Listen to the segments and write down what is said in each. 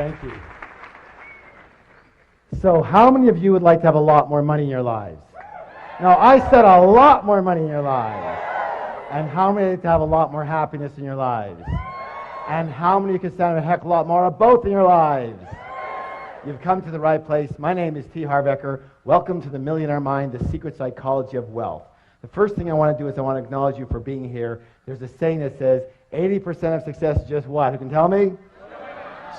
Thank you. So how many of you would like to have a lot more money in your lives? No, I said a lot more money in your lives. And how many would like to have a lot more happiness in your lives? And how many can stand a heck of a lot more of both in your lives? You've come to the right place. My name is Harv Eker. Welcome to the Millionaire Mind, the secret psychology of wealth. The first thing I want to do is I want to acknowledge you for being here. There's a saying that says 80% of success is just what? Who can tell me?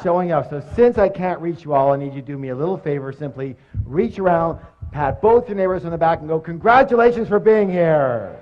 Showing up. So since I can't reach you all, I need you to do me a little favor. Simply reach around, pat both your neighbors on the back and go, congratulations for being here.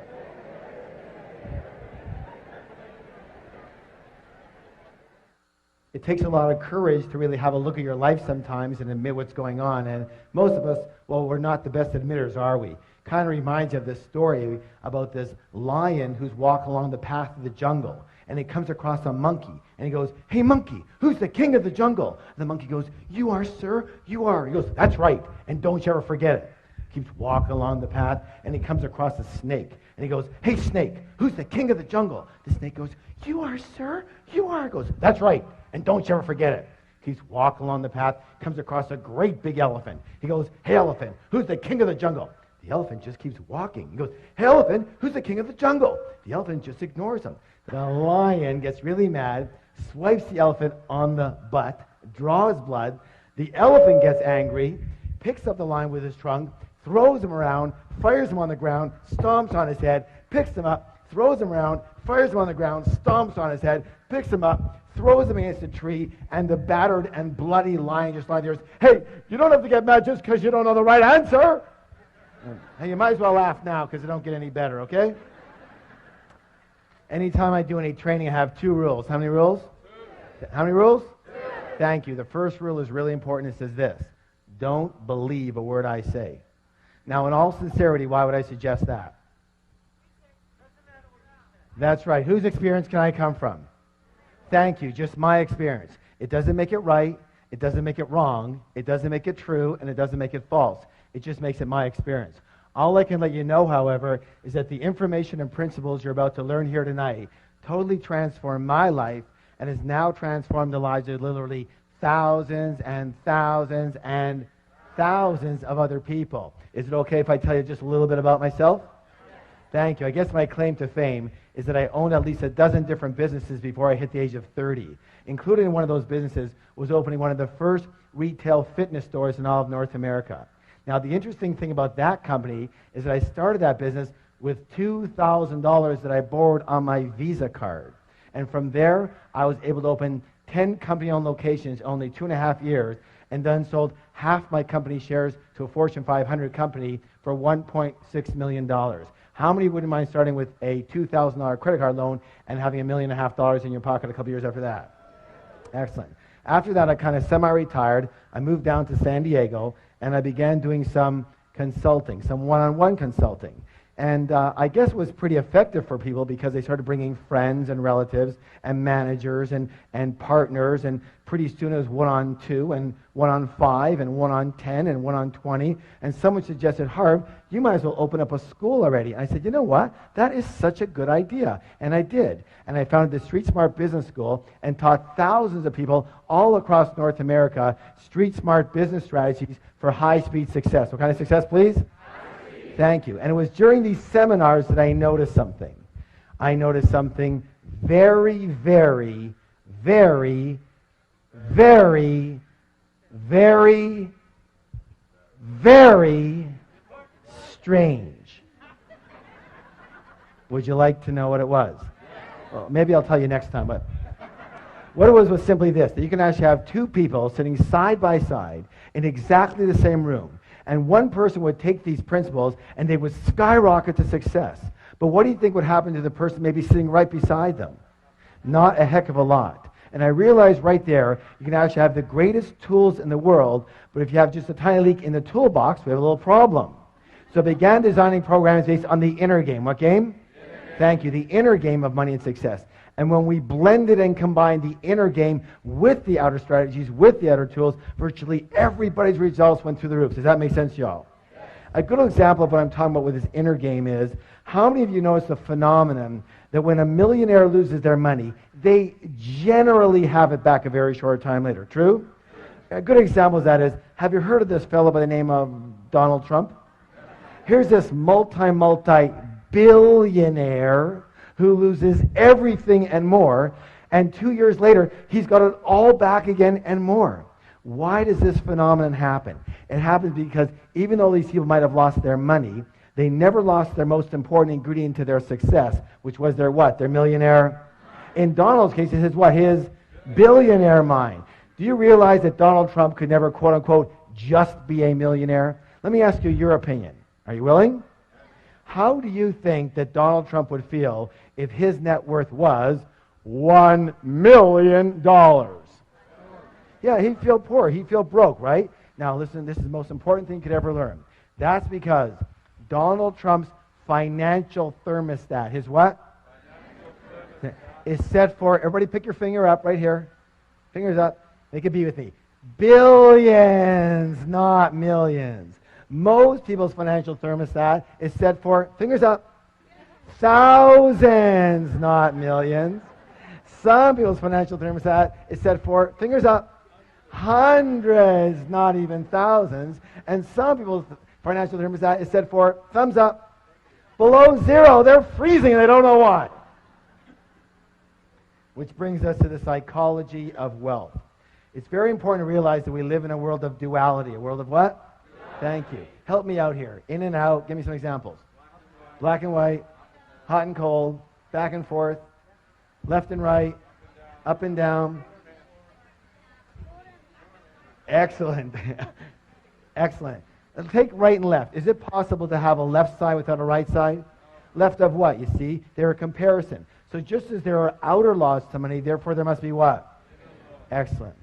It takes a lot of courage to really have a look at your life sometimes and admit what's going on. And most of us, well, we're not the best admitters, are we? Kind of reminds you of this story about this lion who's walking along the path of the jungle. And he comes across a monkey. And he goes, hey, monkey, who's the king of the jungle? And the monkey goes, you are, sir, you are. He goes, that's right, and don't you ever forget it. Keeps walking along the path, and he comes across a snake. And he goes, hey, snake, who's the king of the jungle? The snake goes, you are, sir, you are. He goes, that's right, and don't you ever forget it. Keeps walking along the path, comes across a great big elephant. He goes, hey, elephant, who's the king of the jungle? The elephant just keeps walking. He goes, hey, elephant, who's the king of the jungle? The elephant just ignores him. The lion gets really mad, swipes the elephant on the butt, draws blood. The elephant gets angry, picks up the lion with his trunk, throws him around, fires him on the ground, stomps on his head, picks him up, throws him around, fires him on the ground, stomps on his head, picks him up, throws him against a tree, and the battered and bloody lion just lies there and says, hey, you don't have to get mad just because you don't know the right answer. Hey, you might as well laugh now because it don't get any better, okay? Anytime I do any training, I have 2 rules. How many rules? 2. How many rules? 2. Thank you. The first rule is really important. It says this: don't believe a word I say. Now, in all sincerity, why would I suggest that? That's right. Whose experience can I come from? Thank you. Just my experience. It doesn't make it right. It doesn't make it wrong. It doesn't make it true. And it doesn't make it false. It just makes it my experience. All I can let you know, however, is that the information and principles you're about to learn here tonight totally transformed my life and has now transformed the lives of literally thousands and thousands and thousands of other people. Is it okay if I tell you just a little bit about myself? Thank you. I guess my claim to fame is that I owned at least a dozen different businesses before I hit the age of 30, including one of those businesses was opening one of the first retail fitness stores in all of North America. Now, the interesting thing about that company is that I started that business with $2,000 that I borrowed on my Visa card. And from there, I was able to open 10 company-owned locations in only 2.5 years, and then sold half my company shares to a Fortune 500 company for $1.6 million. How many wouldn't mind starting with a $2,000 credit card loan and having $1.5 million in your pocket a couple years after that? Excellent. After that, I kind of semi-retired. I moved down to San Diego, and I began doing some consulting, some one-on-one consulting. And I guess it was pretty effective for people because they started bringing friends and relatives and managers and partners, and pretty soon it was 1-on-2 and 1-on-5 and 1-on-10 and 1-on-20. And someone suggested, Harv, you might as well open up a school already. And I said, you know what? That is such a good idea. And I did. And I founded the Street Smart Business School and taught thousands of people all across North America Street Smart business strategies for high-speed success. What kind of success, please? Thank you. And it was during these seminars that I noticed something. I noticed something very, very, very, very, very, very strange. Would you like to know what it was? Well, maybe I'll tell you next time, but what it was simply this, that you can actually have 2 people sitting side by side in exactly the same room. And one person would take these principles and they would skyrocket to success. But what do you think would happen to the person maybe sitting right beside them? Not a heck of a lot. And I realized right there, you can actually have the greatest tools in the world, but if you have just a tiny leak in the toolbox, we have a little problem. So I began designing programs based on the inner game. What game? Thank you. The inner game of money and success. And when we blended and combined the inner game with the outer strategies, with the outer tools, virtually everybody's results went through the roof. Does that make sense, y'all? A good example of what I'm talking about with this inner game is, how many of you notice the phenomenon that when a millionaire loses their money, they generally have it back a very short time later? True? A good example of that is, have you heard of this fellow by the name of Donald Trump? Here's this multi-billionaire who loses everything and more, and 2 years later, he's got it all back again and more. Why does this phenomenon happen? It happens because even though these people might have lost their money, they never lost their most important ingredient to their success, which was their what? Their millionaire. In Donald's case, it's his what? His billionaire mind. Do you realize that Donald Trump could never, quote unquote, just be a millionaire? Let me ask you your opinion. Are you willing? How do you think that Donald Trump would feel if his net worth was $1 million? Yeah, he'd feel poor. He'd feel broke, right? Now, listen, this is the most important thing you could ever learn. That's because Donald Trump's financial thermostat, his what? Is set for, everybody pick your finger up right here. Fingers up. Make it be with me. Billions, not millions. Most people's financial thermostat is set for, fingers up, thousands, not millions. Some people's financial thermostat is set for, fingers up, hundreds, not even thousands. And some people's financial thermostat is set for, thumbs up, below zero. They're freezing and they don't know why. Which brings us to the psychology of wealth. It's very important to realize that we live in a world of duality. A world of what? Thank you. Help me out here. In and out. Give me some examples. Black and white, hot and cold, back and forth, left and right, up and down. Excellent. Excellent. Take right and left. Is it possible to have a left side without a right side? Left of what? You see, they're a comparison. So just as there are outer laws to money, therefore there must be what? Excellent.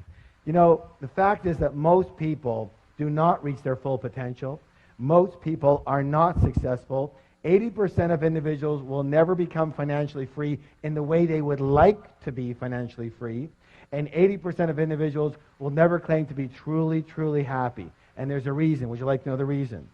You know, the fact is that most people do not reach their full potential. Most people are not successful. 80% of individuals will never become financially free in the way they would like to be financially free. And 80% of individuals will never claim to be truly, truly happy. And there's a reason. Would you like to know the reason?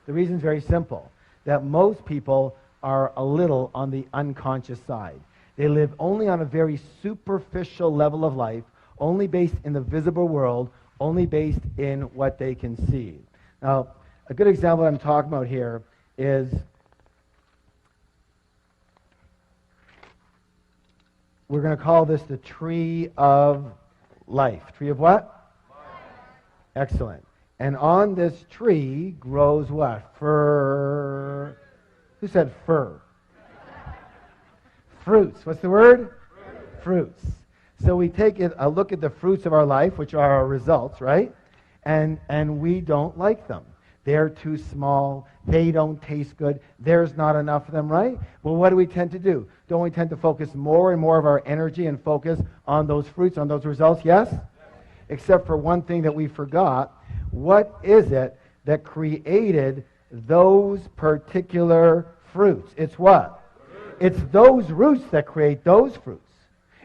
The reason is very simple. That most people are a little on the unconscious side. They live only on a very superficial level of life, only based in the visible world, only based in what they can see. Now, a good example I'm talking about here is we're going to call this the tree of life. Tree of what? Life. Excellent. And on this tree grows what? Fir. Who said fir? Fruits. What's the word? Fruits. So we take a look at the fruits of our life, which are our results, right? And we don't like them. They're too small. They don't taste good. There's not enough of them, right? Well, what do we tend to do? Don't we tend to focus more and more of our energy and focus on those fruits, on those results? Yes? Except for one thing that we forgot. What is it that created those particular fruits? It's what? It's those roots that create those fruits.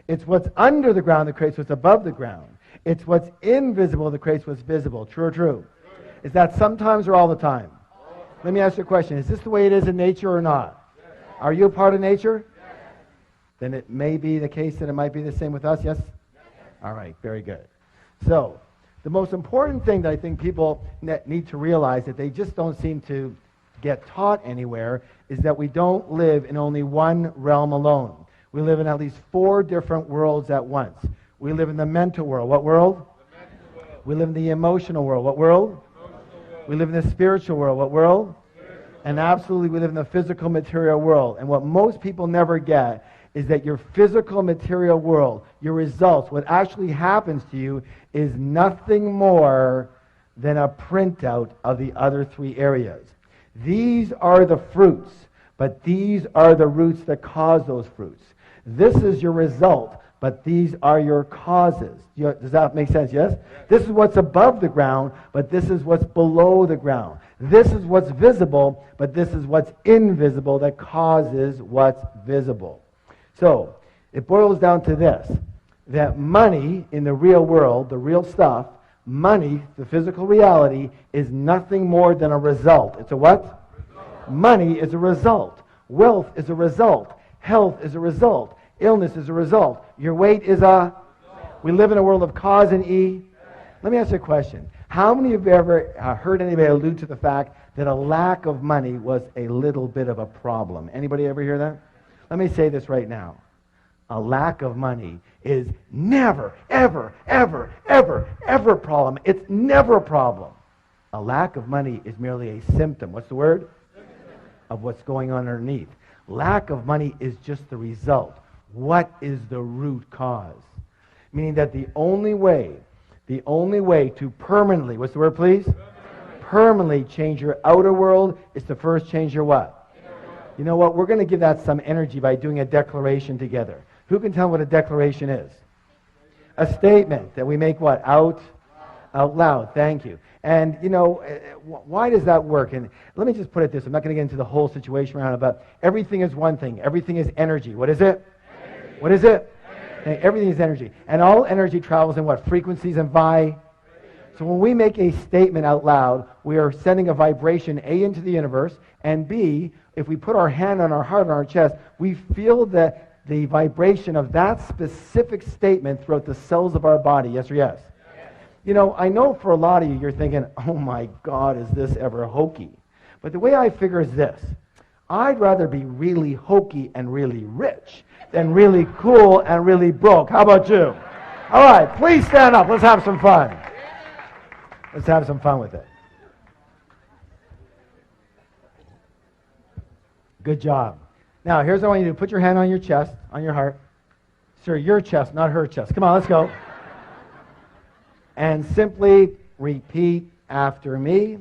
It's what's under the ground that creates what's above the ground. It's what's invisible that creates what's visible. True or true? Is that sometimes or all the time? Let me ask you a question. Is this the way it is in nature or not? Yes. Are you a part of nature? Yes. Then it may be the case that it might be the same with us, yes? Yes. All right, very good. So, the most important thing that I think people need to realize that they just don't seem to get taught anywhere is that we don't live in only one realm alone. We live in at least 4 different worlds at once. We live in the mental world. What world? The mental world. We live in the emotional world. What world? We live in the spiritual world. What world? And absolutely we live in the physical material world. And what most people never get is that your physical material world, your results, what actually happens to you is nothing more than a printout of the other 3 areas. These are the fruits, but these are the roots that cause those fruits. This is your result, but these are your causes. Does that make sense? Yes? This is what's above the ground, but this is what's below the ground. This is what's visible, but this is what's invisible that causes what's visible. So, it boils down to this, that money in the real world, the real stuff, money, the physical reality, is nothing more than a result. It's a what? Result. Money is a result. Wealth is a result. Health is a result. Illness is a result. Your weight is a... We live in a world of cause and Let me ask you a question. How many of you have ever heard anybody allude to the fact that a lack of money was a little bit of a problem? Anybody ever hear that? Let me say this right now. A lack of money is never, ever, ever, ever, ever a problem. It's never a problem. A lack of money is merely a symptom. What's the word? Of what's going on underneath. Lack of money is just the result. What is the root cause? Meaning that the only way to permanently, what's the word, please? Permanently change your outer world is to first change your what? You know what? We're going to give that some energy by doing a declaration together. Who can tell what a declaration is? A statement that we make what? Out loud. Thank you. And, you know, why does that work? And let me just put it this. I'm not going to get into the whole situation around it, but everything is one thing. Everything is energy. What is it? Energy. What is it? Energy. Everything is energy. And all energy travels in what? Frequencies and vibrations. So when we make a statement out loud, we are sending a vibration, A, into the universe, and B, if we put our hand on our heart, on our chest, we feel the vibration of that specific statement throughout the cells of our body. Yes or yes? You know, I know for a lot of you, you're thinking, oh my God, is this ever hokey? But the way I figure is this. I'd rather be really hokey and really rich than really cool and really broke. How about you? All right, please stand up. Let's have some fun. Let's have some fun with it. Good job. Now, here's what I want you to do. Put your hand on your chest, on your heart. Sir, your chest, not her chest. Come on, let's go. And simply repeat after me.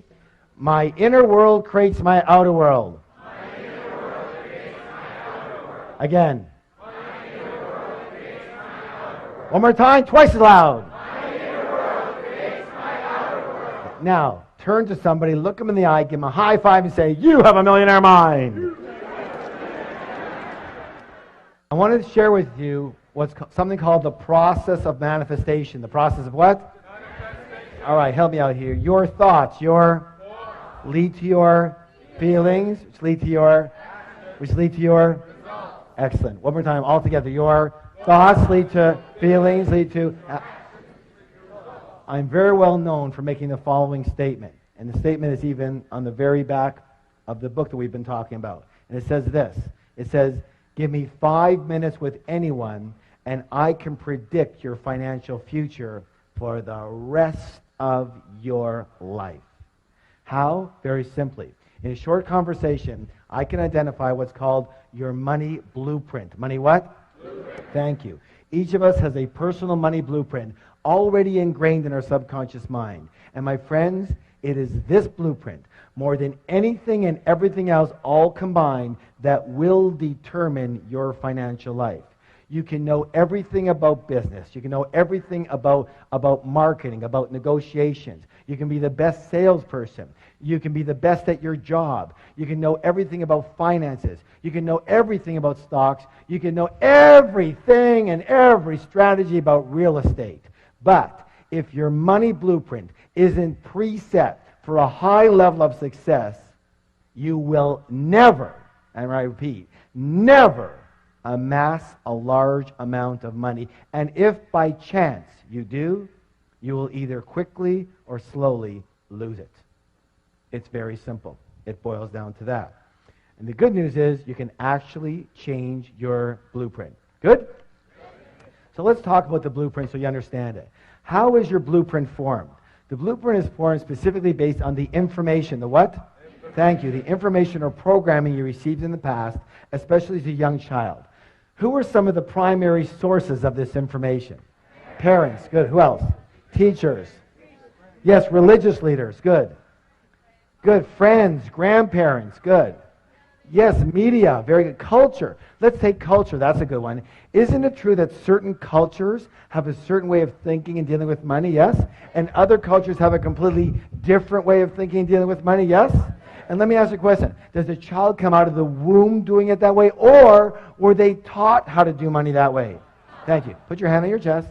My inner world creates my outer world. My inner world creates my outer world. Again. My inner world creates my outer world. One more time, twice as loud. My inner world creates my outer world. Now, turn to somebody, look them in the eye, give them a high five and say, you have a millionaire mind. I wanted to share with you what's something called the process of manifestation. The process of what? All right, help me out here. Your thoughts, lead to your feelings, which lead to your excellent. One more time, all together. Your thoughts lead to feelings, lead to. I'm very well known for making the following statement, and the statement is even on the very back of the book that we've been talking about. And it says this. It says, give me 5 minutes with anyone, and I can predict your financial future for the rest of your life. How? Very simply. In a short conversation, I can identify what's called your money blueprint. Money what? Blueprint. Thank you. Each of us has a personal money blueprint already ingrained in our subconscious mind. And my friends, it is this blueprint, more than anything and everything else all combined, that will determine your financial life. You can know everything about business. You can know everything about marketing, about negotiations. You can be the best salesperson. You can be the best at your job. You can know everything about finances. You can know everything about stocks. You can know everything and every strategy about real estate. But if your money blueprint isn't preset for a high level of success, you will never, and I repeat, never amass a large amount of money. And if by chance you do, you will either quickly or slowly lose it. It's very simple. It boils down to that. And the good news is you can actually change your blueprint. Good? So let's talk about the blueprint so you understand it. How is your blueprint formed? The blueprint is formed specifically based on the information. The what? Thank you. The information or programming you received in the past, especially as a young child. Who are some of the primary sources of this information? Parents. Good. Who else? Teachers. Yes, religious leaders. Good. Good. Friends, grandparents. Good. Yes, media. Very good. Culture. Let's take culture. That's a good one. Isn't it true that certain cultures have a certain way of thinking and dealing with money? Yes. And other cultures have a completely different way of thinking and dealing with money? Yes. And let me ask you a question. Does the child come out of the womb doing it that way, or were they taught how to do money that way? Thank you. Put your hand on your chest.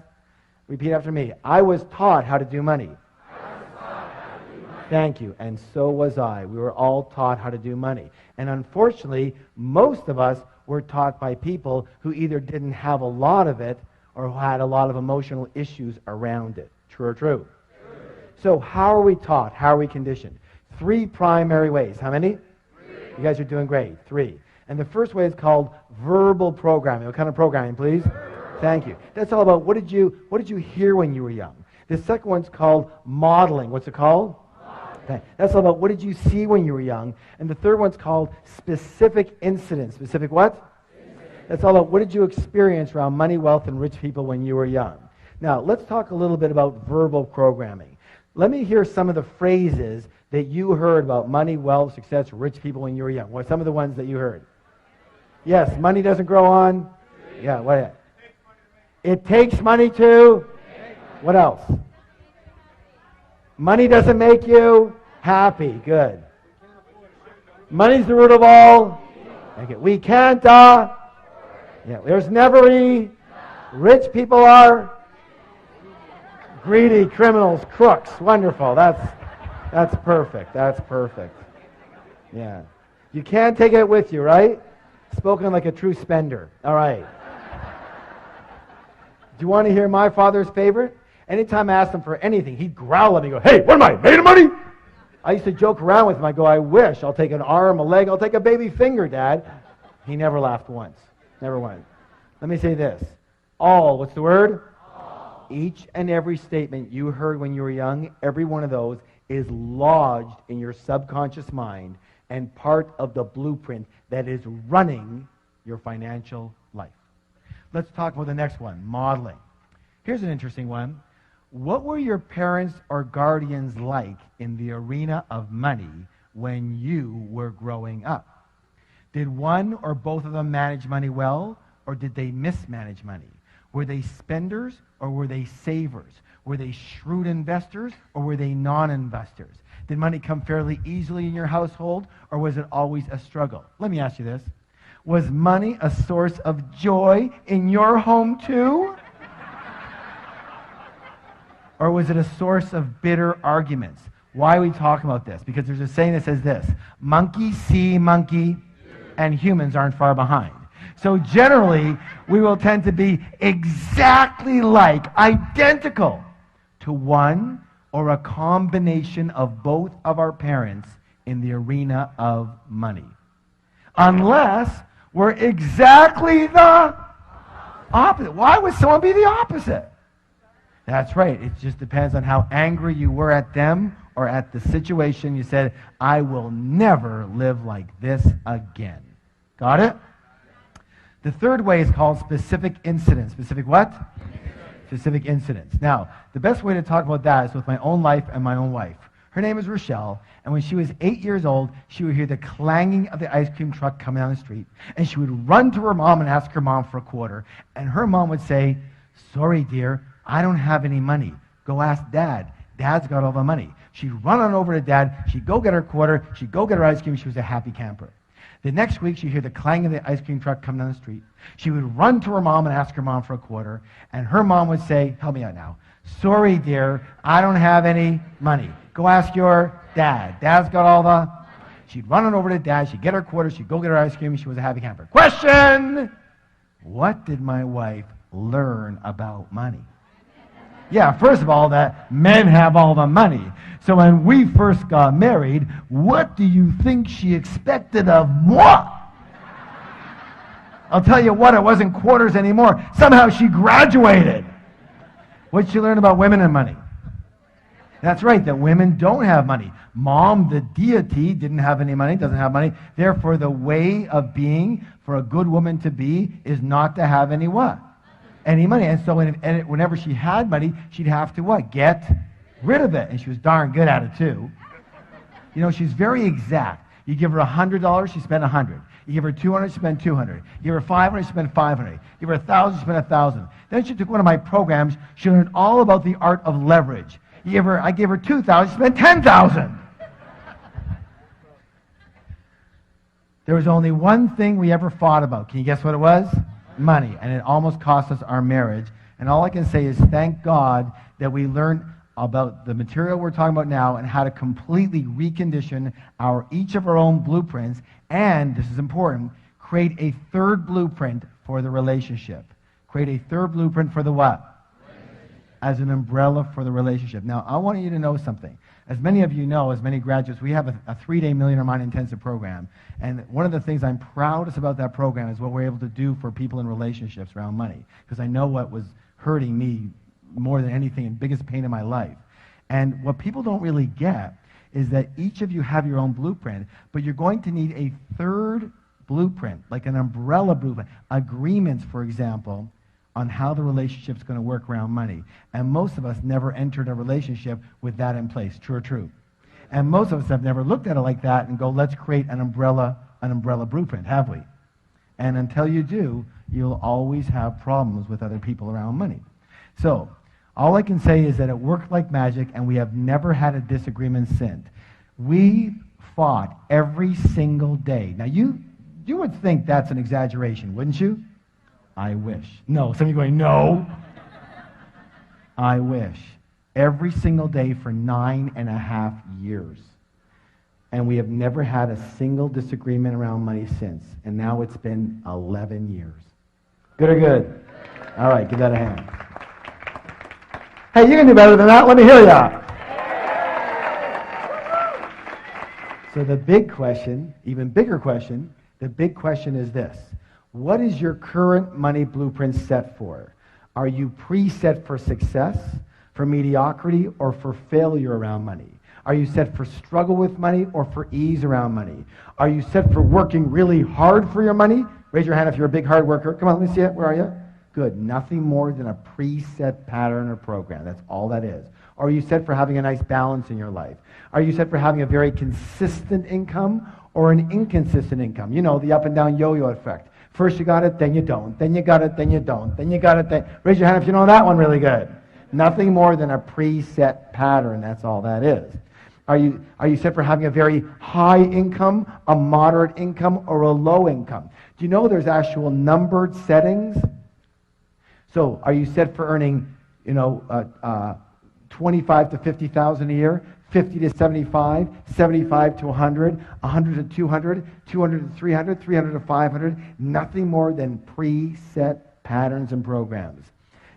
Repeat after me. I was taught how to do money. Thank you. And so was I. We were all taught how to do money. And unfortunately, most of us were taught by people who either didn't have a lot of it or who had a lot of emotional issues around it. True or true? So how are we taught? How are we conditioned? 3 primary ways. How many? 3. You guys are doing great. 3. And the first way is called verbal programming. What kind of programming, please? Thank you. That's all about what did you hear when you were young. The second one's called modeling. What's it called? Okay. That's all about what did you see when you were young. And the third one's called specific incidents. Specific what? That's all about what did you experience around money, wealth, and rich people when you were young. Now, let's talk a little bit about verbal programming. Let me hear some of the phrases that you heard about money, wealth, success, rich people when you were young. What are some of the ones that you heard? Yes, money doesn't grow on. Yeah, what? It takes money to. What else? Money doesn't make you happy. Good. Money's the root of all. Okay. We can't. Yeah. There's never any. Rich people are greedy, criminals, crooks. Wonderful. That's perfect. That's perfect. Yeah. You can't take it with you, right? Spoken like a true spender. All right. Do you want to hear my father's favorite? Anytime I asked him for anything, he'd growl at me and go, "Hey, what am I, made of money?" I used to joke around with him. I go, "I wish. I'll take an arm, a leg. I'll take a baby finger, Dad." He never laughed once. Never once. Let me say this. All, what's the word? All. Each and every statement you heard when you were young, every one of those is lodged in your subconscious mind and part of the blueprint that is running your financial life. Let's talk about the next one, modeling. Here's an interesting one. What were your parents or guardians like in the arena of money when you were growing up? Did one or both of them manage money well, or did they mismanage money? Were they spenders or were they savers? Were they shrewd investors or were they non-investors? Did money come fairly easily in your household, or was it always a struggle? Let me ask you this. Was money a source of joy in your home too? Or was it a source of bitter arguments? Why are we talking about this? Because there's a saying that says this: monkey see monkey, and humans aren't far behind. So generally, we will tend to be exactly like, identical to one or a combination of both of our parents in the arena of money. Unless we're exactly the opposite. Why would someone be the opposite? That's right. It just depends on how angry you were at them or at the situation. You said, "I will never live like this again." Got it? The third way is called specific incidents. Specific what? Specific incidents. Now, the best way to talk about that is with my own life and my own wife. Her name is Rochelle, and when she was 8 years old, she would hear the clanging of the ice cream truck coming down the street, and she would run to her mom and ask her mom for a quarter, and her mom would say, "Sorry, dear, I don't have any money. Go ask Dad. Dad's got all the money." She'd run on over to Dad. She'd go get her quarter. She'd go get her ice cream. She was a happy camper. The next week, she'd hear the clang of the ice cream truck coming down the street. She would run to her mom and ask her mom for a quarter, and her mom would say, "Help me out now. Sorry, dear, I don't have any money. Go ask your dad. Dad's got all the..." She'd run on over to Dad. She'd get her quarter. She'd go get her ice cream. She was a happy camper. Question! What did my wife learn about money? Yeah, first of all, that men have all the money. So when we first got married, what do you think she expected of moi? I'll tell you what, it wasn't quarters anymore. Somehow she graduated. What'd she learn about women and money? That's right, that women don't have money. Mom, the deity, didn't have any money, doesn't have money. Therefore, the way of being for a good woman to be is not to have any what? Any money. And so whenever she had money, she'd have to what? Get rid of it. And she was darn good at it too. You know, she's very exact. You give her $100, she spent $100. You give her $200, she spent $200. You give her $500, she spent $500. You give her $1,000, she spent $1,000. Then she took one of my programs. She learned all about the art of leverage. I gave her $2,000, she spent $10,000. There was only one thing we ever fought about. Can you guess what it was? Money. And it almost cost us our marriage. And all I can say is thank God that we learned about the material we're talking about now and how to completely recondition each of our own blueprints, and, this is important, create a third blueprint for the relationship. Create a third blueprint for the what? as an umbrella for the relationship. Now, I want you to know something. As many of you know, as many graduates, we have a 3-day Millionaire Mind Intensive program. And one of the things I'm proudest about that program is what we're able to do for people in relationships around money. Because I know what was hurting me more than anything and biggest pain in my life. And what people don't really get is that each of you have your own blueprint, but you're going to need a third blueprint, like an umbrella blueprint, agreements, for example, on how the relationship's going to work around money. And most of us never entered a relationship with that in place. True or true? And most of us have never looked at it like that and go, let's create an umbrella blueprint, have we? And until you do, you'll always have problems with other people around money. So, all I can say is that it worked like magic, and we have never had a disagreement since. We fought every single day. Now, you would think that's an exaggeration, wouldn't you? I wish. No, some of you are going, no. I wish. Every single day for 9.5 years. And we have never had a single disagreement around money since. And now it's been 11 years. Good or good? All right, give that a hand. Hey, you can do better than that. Let me hear ya. So the big question, even bigger question, the big question is this. What is your current money blueprint set for? Are you preset for success, for mediocrity, or for failure around money? Are you set for struggle with money or for ease around money? Are you set for working really hard for your money? Raise your hand if you're a big hard worker. Come on, let me see it. Where are you? Good. Nothing more than a preset pattern or program. That's all that is. Or are you set for having a nice balance in your life? Are you set for having a very consistent income or an inconsistent income? You know, the up and down yo-yo effect. First you got it, then you don't. Then you got it, then you don't. Then you got it, then... Raise your hand if you know that one really good. Nothing more than a preset pattern. That's all that is. Are you set for having a very high income, a moderate income, or a low income? Do you know there's actual numbered settings? So, are you set for earning, 25 to 50,000 a year, 50 to 75, 75 to 100, 100 to 200, 200 to 300, 300 to 500? Nothing more than preset patterns and programs.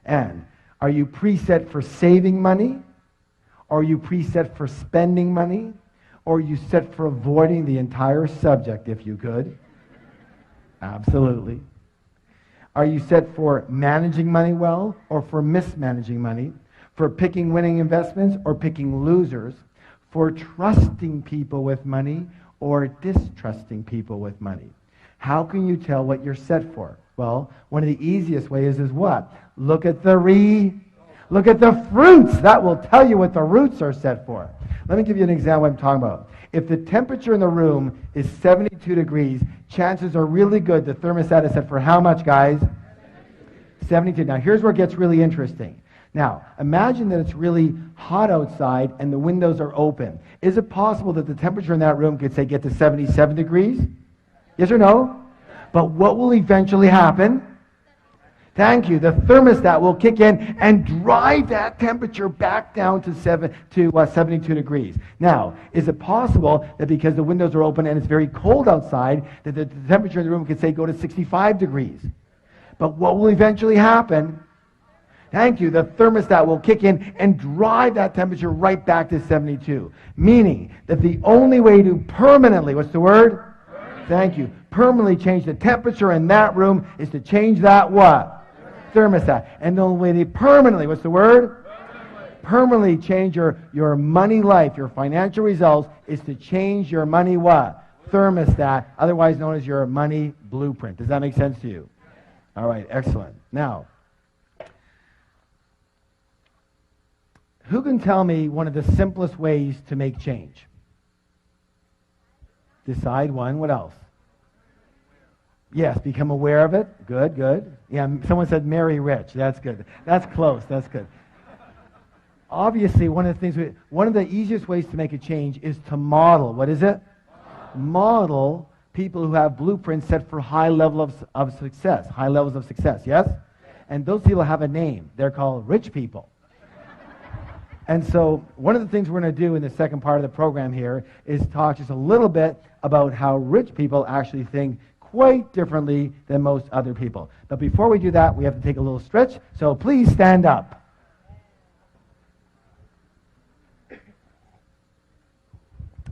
And are you preset for saving money? Or are you preset for spending money? Or are you set for avoiding the entire subject, if you could? Absolutely. Are you set for managing money well or for mismanaging money? For picking winning investments or picking losers? For trusting people with money or distrusting people with money? How can you tell what you're set for? Well, one of the easiest ways is what? Look at the fruits. That will tell you what the roots are set for. Let me give you an example of what I'm talking about. If the temperature in the room is 72 degrees, chances are really good the thermostat is set for how much, guys? 72. Now, here's where it gets really interesting. Now, imagine that it's really hot outside and the windows are open. Is it possible that the temperature in that room could, say, get to 77 degrees? Yes or no? But what will eventually happen? Thank you. The thermostat will kick in and drive that temperature back down to 72 degrees. Now, is it possible that because the windows are open and it's very cold outside, that the temperature in the room could, say, go to 65 degrees? But what will eventually happen? Thank you. The thermostat will kick in and drive that temperature right back to 72. Meaning that the only way to permanently, what's the word? Thank you. Permanently change the temperature in that room is to change that what? Thermostat. And the only way to permanently, what's the word? Permanently change your money life, your financial results, is to change your money what? Thermostat, otherwise known as your money blueprint. Does that make sense to you? All right, excellent. Now, who can tell me one of the simplest ways to make change? Decide one. What else? Yes, become aware of it. Good, good. Yeah, someone said marry rich. That's good. That's close. That's good. Obviously, one of the easiest ways to make a change is to model. What is it? Model people who have blueprints set for high levels of success. High levels of success, yes? And those people have a name. They're called rich people. And so one of the things we're going to do in the second part of the program here is talk just a little bit about how rich people actually think quite differently than most other people. But before we do that, we have to take a little stretch. So please stand up.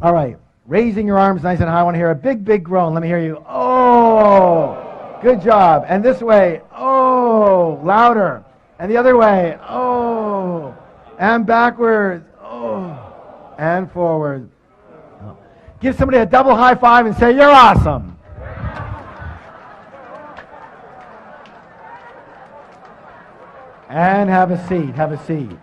All right. Raising your arms nice and high. I want to hear a big, big groan. Let me hear you. Oh, good job. And this way. Oh, louder. And the other way. Oh, and backwards. Oh, and forward. Oh. Give somebody a double high five and say, you're awesome. And have a seat. Have a seat.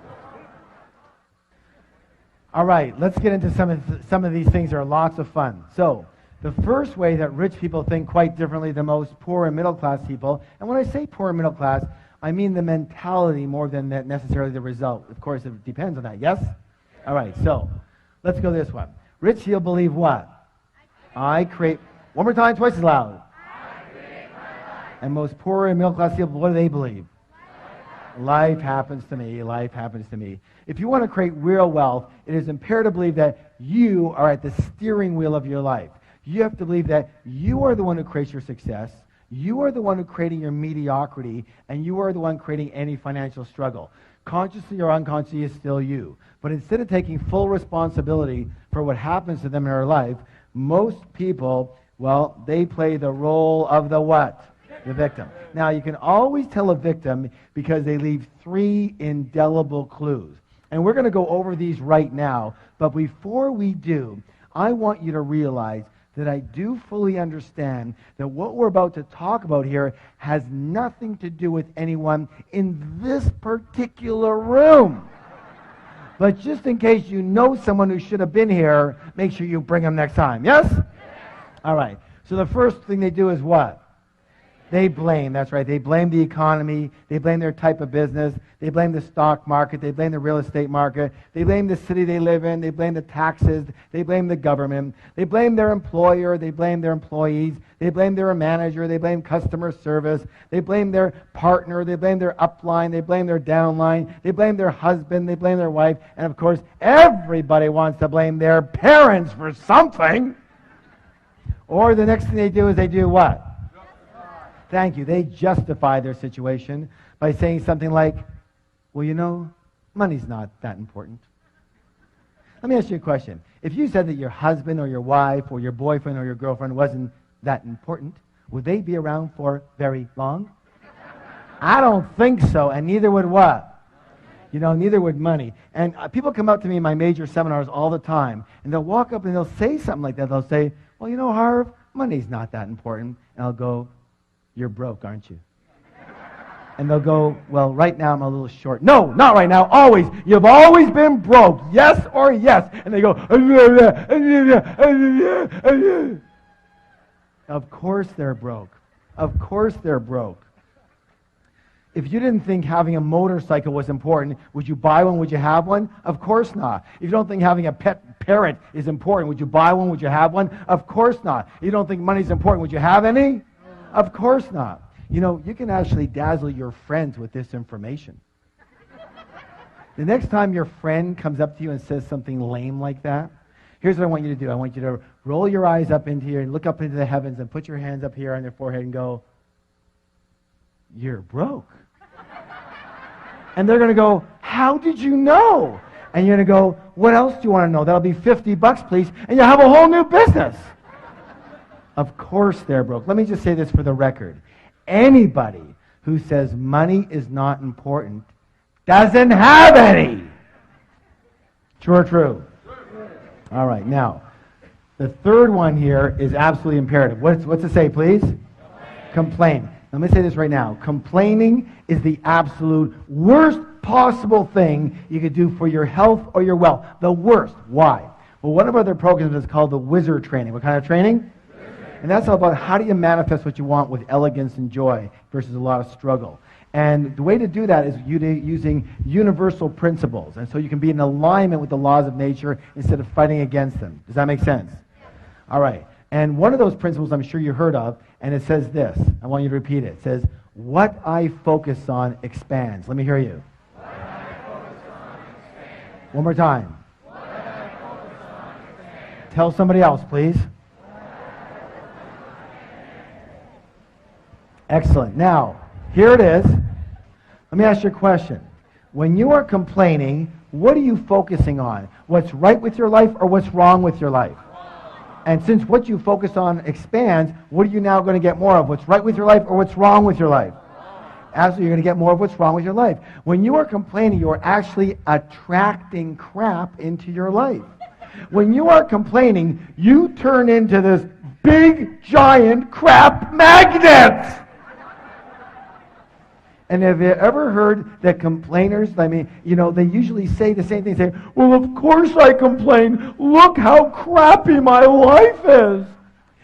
All right, let's get into some of these things that are lots of fun. So, the first way that rich people think quite differently than most poor and middle class people, and when I say poor and middle class, I mean the mentality more than necessarily the result. Of course, it depends on that, yes? All right, so let's go this one. Rich people believe what? I create, one more time, twice as loud. I create my life. And most poor and middle class people, what do they believe? Life happens to me. Life happens to me. If you want to create real wealth, it is imperative to believe that you are at the steering wheel of your life. You have to believe that you are the one who creates your success. You are the one who creating your mediocrity, and you are the one creating any financial struggle. Consciously or unconsciously is still you. But instead of taking full responsibility for what happens to them in their life, most people, well, they play the role of the what? The victim. Now, you can always tell a victim because they leave 3 indelible clues. And we're going to go over these right now. But before we do, I want you to realize that I do fully understand that what we're about to talk about here has nothing to do with anyone in this particular room. But just in case you know someone who should have been here, make sure you bring them next time. Yes? All right. So the first thing they do is what? They blame, that's right. They blame the economy. They blame their type of business. They blame the stock market. They blame the real estate market. They blame the city they live in. They blame the taxes. They blame the government. They blame their employer. They blame their employees. They blame their manager. They blame customer service. They blame their partner. They blame their upline. They blame their downline. They blame their husband. They blame their wife. And of course, everybody wants to blame their parents for something. Or the next thing they do is they do what? Thank you. They justify their situation by saying something like, well, you know, money's not that important. Let me ask you a question. If you said that your husband or your wife or your boyfriend or your girlfriend wasn't that important, would they be around for very long? I don't think so, and neither would what? You know, neither would money. And people come up to me in my major seminars all the time, and they'll walk up and they'll say something like that. They'll say, well, you know, Harv, money's not that important. And I'll go, you're broke, aren't you? And they'll go, well, right now I'm a little short. No, not right now, always. You've always been broke, yes or yes. And they go, of course they're broke. Of course they're broke. If you didn't think having a motorcycle was important, would you buy one? Would you have one? Of course not. If you don't think having a pet parrot is important, would you buy one? Would you have one? Of course not. If you don't think money's important, would you have any? Of course not. You know, you can actually dazzle your friends with this information. The next time your friend comes up to you and says something lame like that, here's what I want you to do. I want you to roll your eyes up into here and look up into the heavens and put your hands up here on your forehead and go, you're broke. And they're going to go, how did you know? And you're going to go, what else do you want to know? That'll be $50, please, and you'll have a whole new business. Of course they're broke. Let me just say this for the record. Anybody who says money is not important doesn't have any. True or true? All right, now, the third one here is absolutely imperative. What's it say, please? Complain. Let me say this right now. Complaining is the absolute worst possible thing you could do for your health or your wealth. The worst. Why? Well, one of our other programs is called the Wizard Training. What kind of training? And that's all about how do you manifest what you want with elegance and joy versus a lot of struggle. And the way to do that is using universal principles. And so you can be in alignment with the laws of nature instead of fighting against them. Does that make sense? All right. And one of those principles I'm sure you heard of, and it says this. I want you to repeat it. It says, what I focus on expands. Let me hear you. What I focus on expands. One more time. What I focus on expands. Tell somebody else, please. Excellent. Now, here it is. Let me ask you a question. When you are complaining, what are you focusing on? What's right with your life or what's wrong with your life? And since what you focus on expands, what are you now going to get more of? What's right with your life or what's wrong with your life? Absolutely, you're going to get more of what's wrong with your life. When you are complaining, you are actually attracting crap into your life. When you are complaining, you turn into this big, giant crap magnet. And have you ever heard that complainers, they usually say the same thing. Say, well, of course I complain. Look how crappy my life is.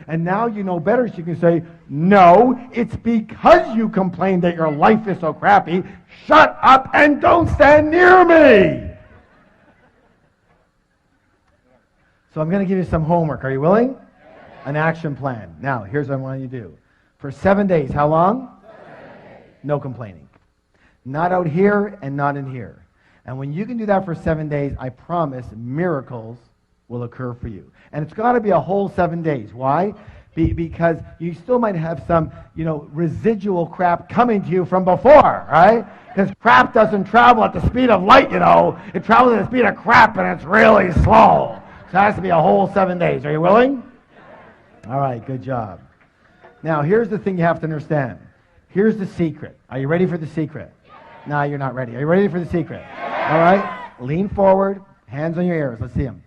And now you know better, so you can say, no, it's because you complain that your life is so crappy. Shut up and don't stand near me. So I'm going to give you some homework. Are you willing? An action plan. Now, here's what I want you to do. For 7 days, how long? No complaining. Not out here and not in here. And when you can do that for 7 days, I promise miracles will occur for you. And it's got to be a whole 7 days. Why? Because you still might have some, residual crap coming to you from before, right? Because crap doesn't travel at the speed of light, It travels at the speed of crap, and it's really slow. So it has to be a whole 7 days. Are you willing? All right, good job. Now, here's the thing you have to understand. Here's the secret. Are you ready for the secret? No, you're not ready. Are you ready for the secret? All right. Lean forward. Hands on your ears. Let's see them.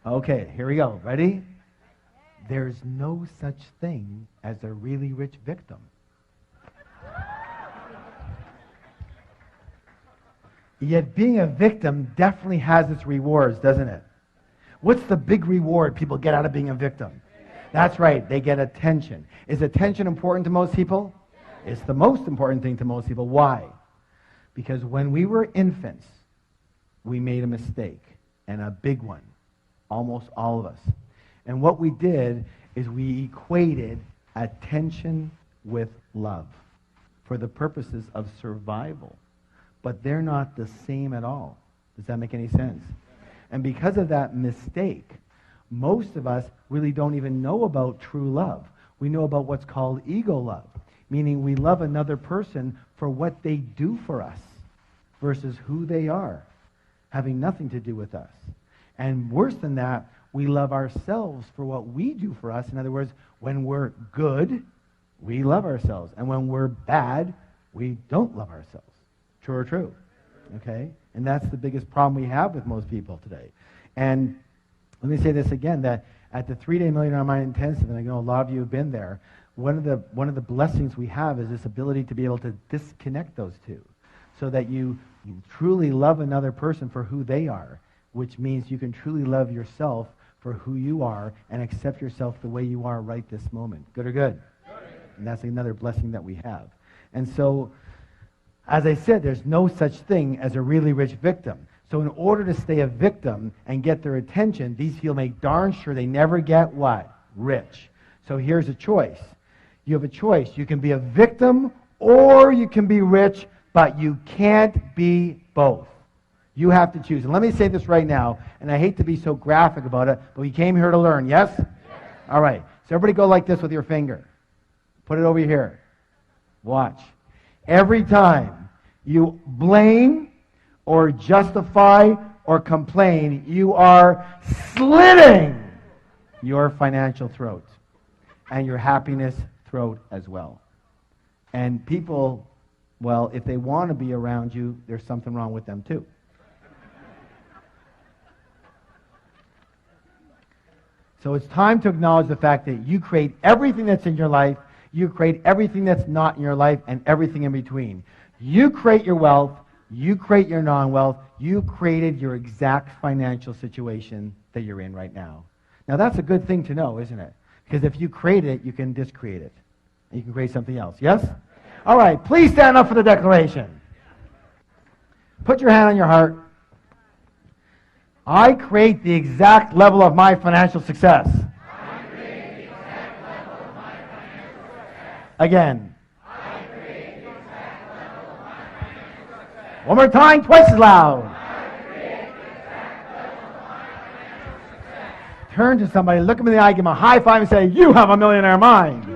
Okay, here we go. Ready? There's no such thing as a really rich victim. Yet being a victim definitely has its rewards, doesn't it? What's the big reward people get out of being a victim? That's right, they get attention. Is attention important to most people? It's the most important thing to most people. Why? Because when we were infants, we made a mistake, and a big one. Almost all of us. And what we did is we equated attention with love for the purposes of survival. But they're not the same at all. Does that make any sense? And because of that mistake, most of us really don't even know about true love. We know about what's called ego love, meaning we love another person for what they do for us versus who they are, having nothing to do with us. And worse than that, we love ourselves for what we do for us. In other words, when we're good, we love ourselves. And when we're bad, we don't love ourselves. True or true? Okay? And that's the biggest problem we have with most people today. And let me say this again, that at the 3-day Millionaire Mind Intensive, and I know a lot of you have been there, one of the blessings we have is this ability to be able to disconnect those two so that you truly love another person for who they are, which means you can truly love yourself for who you are and accept yourself the way you are right this moment. Good or good? Good. And that's another blessing that we have. And so, as I said, there's no such thing as a really rich victim. So in order to stay a victim and get their attention, these people make darn sure they never get what? Rich. So here's a choice. You have a choice. You can be a victim or you can be rich, but you can't be both. You have to choose. And let me say this right now, and I hate to be so graphic about it, but we came here to learn, yes? Yes. All right. So everybody go like this with your finger. Put it over here. Watch. Every time you blame or justify or complain, you are slitting your financial throat and your happiness throat as well. And people, well, if they want to be around you, there's something wrong with them too. So it's time to acknowledge the fact that you create everything that's in your life, you create everything that's not in your life, and everything in between. You create your wealth, you create your non-wealth, you created your exact financial situation that you're in right now. Now that's a good thing to know, isn't it? Because if you create it, you can discreate it. And you can create something else. Yes? All right, please stand up for the declaration. Put your hand on your heart. I create the exact level of my financial success. I create the exact level of my financial success. Again. I create the exact level of my financial success. One more time, twice as loud. I create the exact level of my financial success. Turn to somebody, look them in the eye, give them a high five, and say, you have a millionaire mind.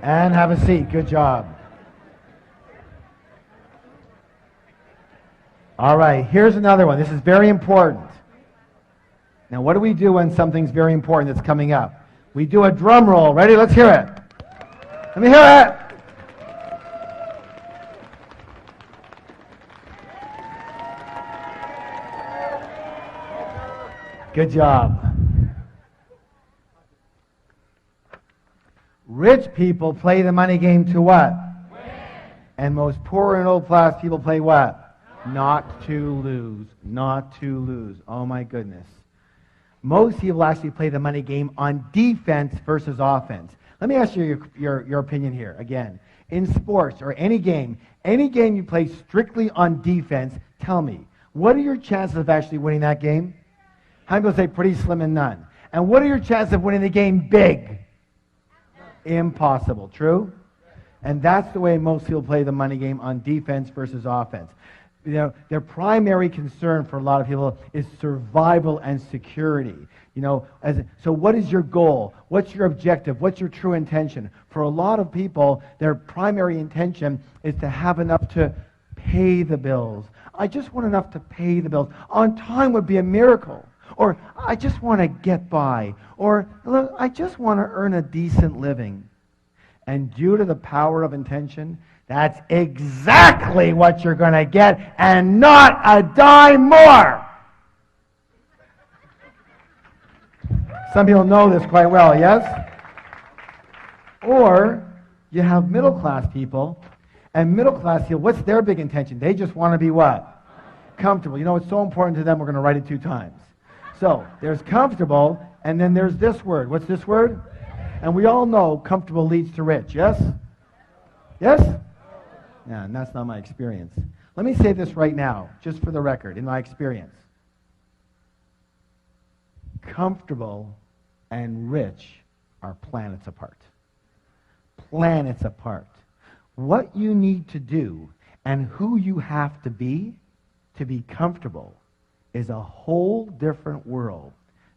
And have a seat. Good job. All right, here's another one. This is very important. Now, what do we do when something's very important that's coming up? We do a drum roll. Ready? Let's hear it. Let me hear it. Good job. Rich people play the money game to what? Win. And most poor and old class people play what? Not to lose. Not to lose. Oh my goodness. Most people actually play the money game on defense versus offense. Let me ask you your opinion here. Again, in sports or any game you play strictly on defense, tell me, what are your chances of actually winning that game? How many people say pretty slim and none? And what are your chances of winning the game big? Impossible. True? And that's the way most people play the money game on defense versus offense. You know, their primary concern for a lot of people is survival and security. You know, so what is your goal? What's your objective? What's your true intention? For a lot of people, their primary intention is to have enough to pay the bills. I just want enough to pay the bills. On time would be a miracle. Or I just want to get by. Or I just want to earn a decent living. And due to the power of intention, that's exactly what you're going to get, and not a dime more. Some people know this quite well, yes? Or you have middle class people, and middle class people, what's their big intention? They just want to be what? Comfortable. You know, it's so important to them, we're going to write it 2 times. So there's comfortable, and then there's this word. What's this word? And we all know comfortable leads to rich, yes? Yes? Yeah, and that's not my experience. Let me say this right now, just for the record, in my experience. Comfortable and rich are planets apart. Planets apart. What you need to do and who you have to be comfortable is a whole different world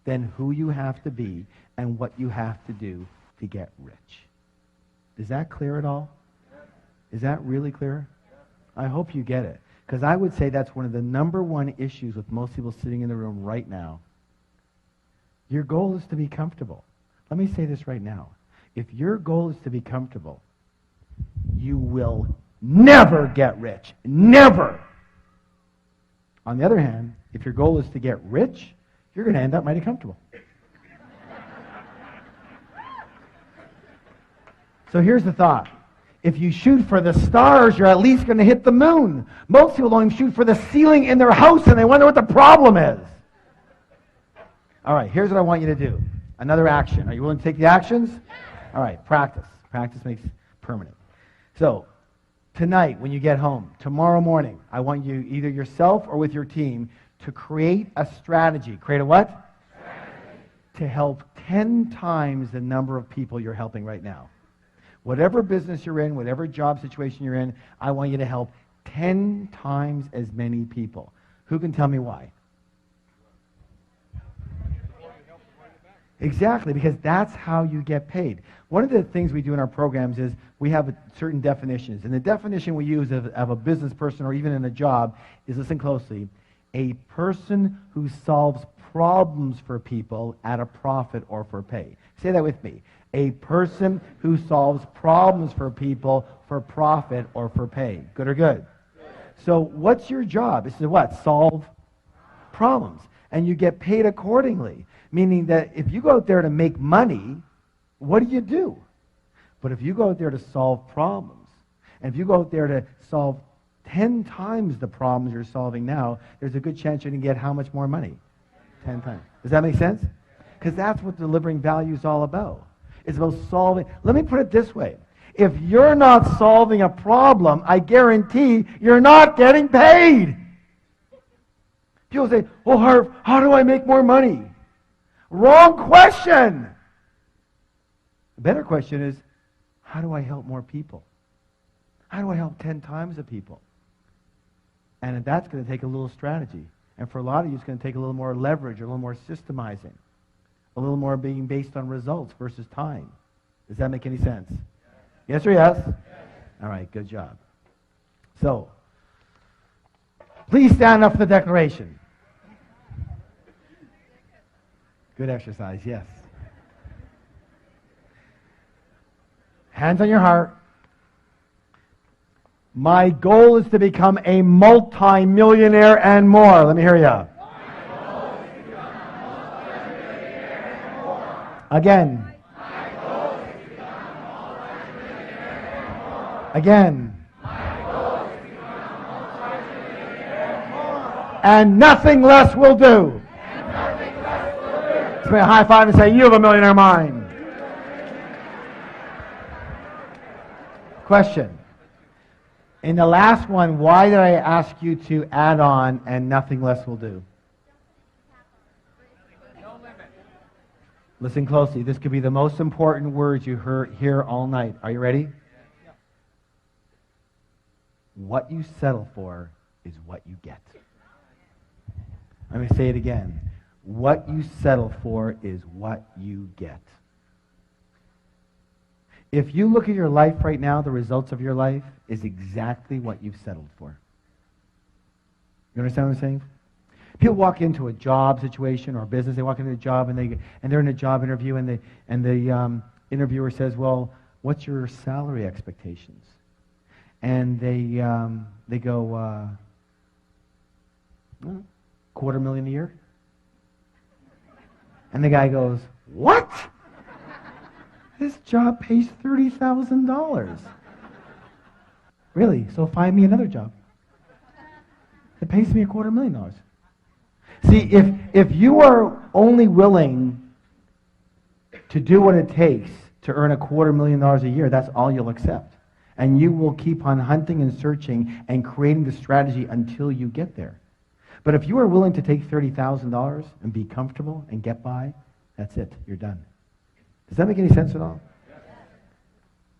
than who you have to be and what you have to do to get rich. Is that clear at all? Is that really clear? I hope you get it. Because I would say that's one of the number one issues with most people sitting in the room right now. Your goal is to be comfortable. Let me say this right now. If your goal is to be comfortable, you will never get rich. Never! On the other hand, if your goal is to get rich, you're going to end up mighty comfortable. So here's the thought. If you shoot for the stars, you're at least going to hit the moon. Most people don't even shoot for the ceiling in their house, and they wonder what the problem is. All right, here's what I want you to do. Another action. Are you willing to take the actions? All right, practice. Practice makes permanent. So, tonight when you get home, tomorrow morning, I want you, either yourself or with your team, to create a strategy. Create a what? Strategy. To help 10 times the number of people you're helping right now. Whatever business you're in, whatever job situation you're in, I want you to help 10 times as many people. Who can tell me why? Exactly, because that's how you get paid. One of the things we do in our programs is we have certain definitions. And the definition we use of a business person or even in a job is, listen closely, a person who solves problems for people at a profit or for pay. Say that with me. A person who solves problems for people for profit or for pay. Good or good? Good. So what's your job? It's to what? Solve problems. And you get paid accordingly. Meaning that if you go out there to make money, what do? But if you go out there to solve problems, and if you go out there to solve 10 times the problems you're solving now, there's a good chance you're going to get how much more money? 10 times. Does that make sense? Because that's what delivering value is all about. It's about solving. Let me put it this way. If you're not solving a problem, I guarantee you're not getting paid. People say, oh, Harv, how do I make more money? Wrong question. The better question is, how do I help more people? How do I help 10 times the people? And that's going to take a little strategy. And for a lot of you, it's going to take a little more leverage, a little more systemizing, a little more being based on results versus time. Does that make any sense? Yes or yes? All right, good job. So, please stand up for the declaration. Good exercise, yes. Hands on your heart. My goal is to become a multi-millionaire and more. Let me hear you. Again. Again. And nothing less will do. Let's make a high five and say, you have a millionaire mind. Question. In the last one, why did I ask you to add on and nothing less will do? Listen closely. This could be the most important words you hear all night. Are you ready? What you settle for is what you get. Let me say it again. What you settle for is what you get. If you look at your life right now, the results of your life is exactly what you've settled for. You understand what I'm saying? People walk into a job situation or a business. They walk into a job and they're in a job interview and the interviewer says, "Well, what's your salary expectations?" And they go, $250,000 a year. And the guy goes, "What? This job pays $30,000. Really? So find me another job. It pays me $250,000. See, if you are only willing to do what it takes to earn $250,000 a year, that's all you'll accept. And you will keep on hunting and searching and creating the strategy until you get there. But if you are willing to take $30,000 and be comfortable and get by, that's it. You're done. Does that make any sense at all?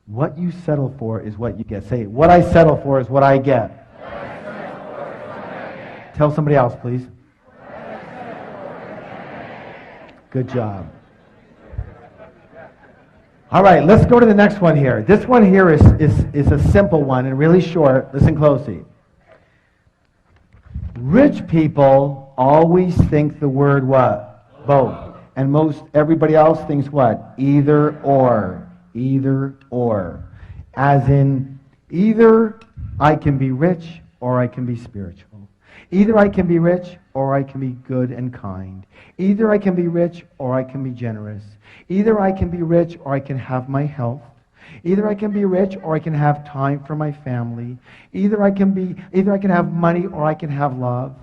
What you settle for is what you get. Say, what I settle for is what I get. Tell somebody else, please. Good job. All right, let's go to the next one here. This one here is a simple one and really short. Listen closely. Rich people always think the word what? Both. And most everybody else thinks what? Either or. Either or. As in, either I can be rich or I can be spiritual. Either I can be rich or I can be good and kind. Either I can be rich or I can be generous. Either I can be rich or I can have my health. Either I can be rich or I can have time for my family. Either I can have money or I can have love.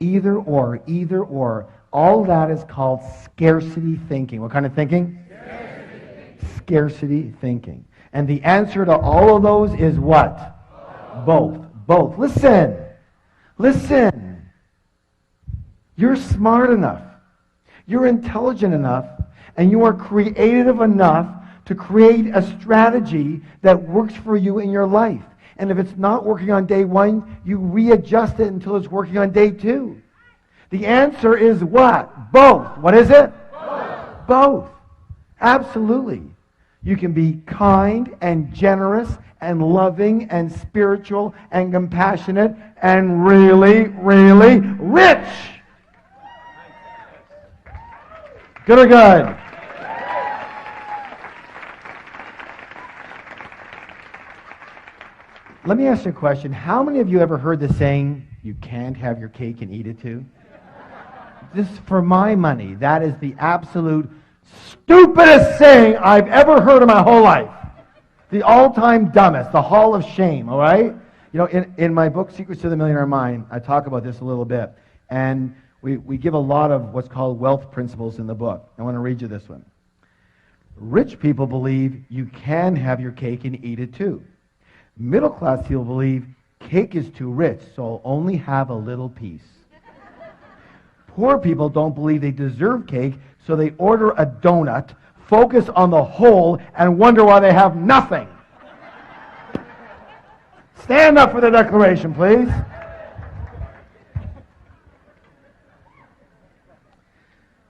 Either or, either or. All that is called scarcity thinking. What kind of thinking? Scarcity thinking. And the answer to all of those is what? Both. Both. Listen. Listen. You're smart enough. You're intelligent enough. And you are creative enough to create a strategy that works for you in your life. And if it's not working on day one, you readjust it until it's working on day two. The answer is what? Both. What is it? Both. Both. Absolutely. You can be kind and generous and loving and spiritual and compassionate and really, really rich. Good or good? Let me ask you a question. How many of you ever heard the saying, you can't have your cake and eat it too? This is for my money. That is the absolute stupidest saying I've ever heard in my whole life. The all-time dumbest, the hall of shame, all right? You know, in my book, Secrets to the Millionaire Mind, I talk about this a little bit. And we give a lot of what's called wealth principles in the book. I want to read you this one. Rich people believe you can have your cake and eat it too. Middle-class people believe cake is too rich, so I'll only have a little piece. Poor people don't believe they deserve cake, so they order a donut, focus on the whole, and wonder why they have nothing. Stand up for the declaration, please.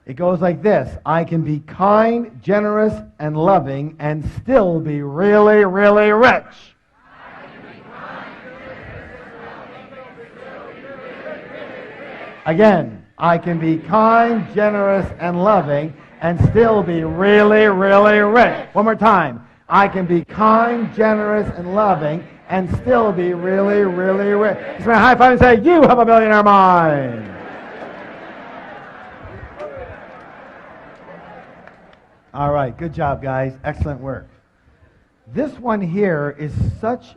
It goes like this. I can be kind, generous, and loving and still be really, really rich. Again, I can be kind, generous, and loving and still be really, really rich. One more time. I can be kind, generous, and loving and still be really, really rich. Just a high five and say, you have a millionaire mind. All right, good job, guys. Excellent work. This one here is such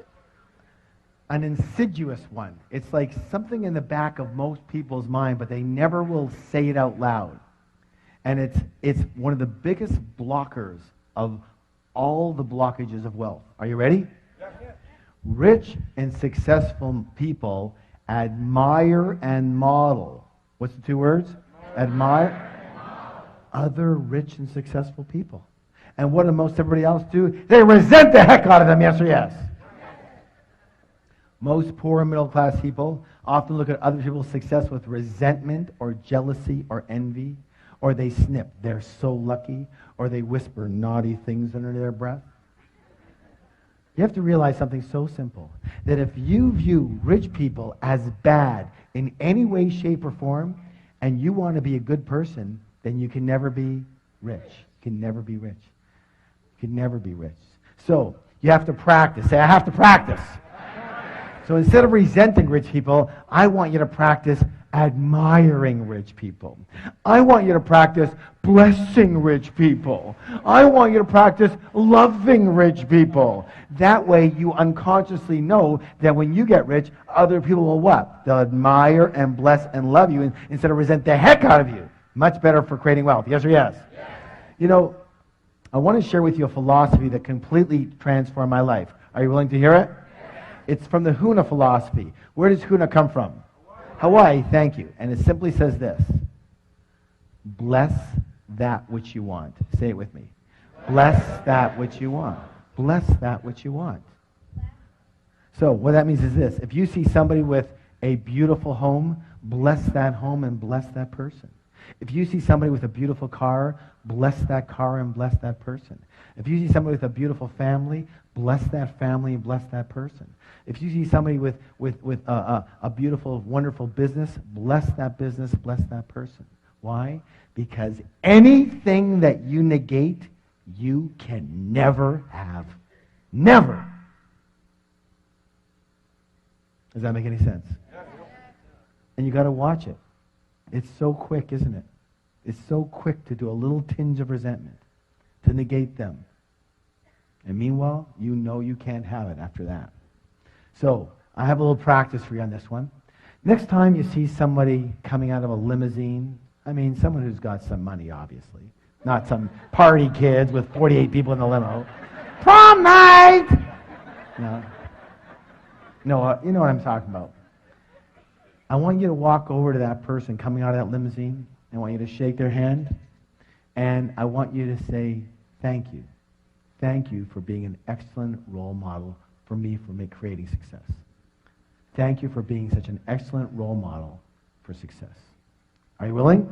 an insidious one. It's like something in the back of most people's mind, but they never will say it out loud. And it's one of the biggest blockers of all the blockages of wealth. Are you ready? Yeah. Rich and successful people admire and model. What's the two words? Admire other rich and successful people. And what do most everybody else do? They resent the heck out of them, yes or yes? Most poor and middle class people often look at other people's success with resentment or jealousy or envy, or they snip, they're so lucky, or they whisper naughty things under their breath. You have to realize something so simple, that if you view rich people as bad in any way, shape, or form, and you want to be a good person, then you can never be rich. You can never be rich. You can never be rich. So, you have to practice. Say, I have to practice. So instead of resenting rich people, I want you to practice admiring rich people. I want you to practice blessing rich people. I want you to practice loving rich people. That way you unconsciously know that when you get rich, other people will what? They'll admire and bless and love you instead of resent the heck out of you. Much better for creating wealth. Yes or yes? Yes. You know, I want to share with you a philosophy that completely transformed my life. Are you willing to hear it? It's from the Huna philosophy. Where does Huna come from? Hawaii, thank you. And it simply says this. Bless that which you want. Say it with me. Bless that which you want. Bless that which you want. So what that means is this. If you see somebody with a beautiful home, bless that home and bless that person. If you see somebody with a beautiful car, bless that car and bless that person. If you see somebody with a beautiful family, bless that family and bless that person. If you see somebody with a beautiful, wonderful business, bless that business, bless that person. Why? Because anything that you negate, you can never have. Never. Does that make any sense? And you got to watch it. It's so quick, isn't it? It's so quick to do a little tinge of resentment, to negate them. And meanwhile, you know you can't have it after that. So, I have a little practice for you on this one. Next time you see somebody coming out of a limousine, I mean, someone who's got some money, obviously. Not some party kids with 48 people in the limo. Prom night! No, you know what I'm talking about. I want you to walk over to that person coming out of that limousine. I want you to shake their hand. And I want you to say, thank you. Thank you for being an excellent role model for me for creating success. Thank you for being such an excellent role model for success. Are you willing?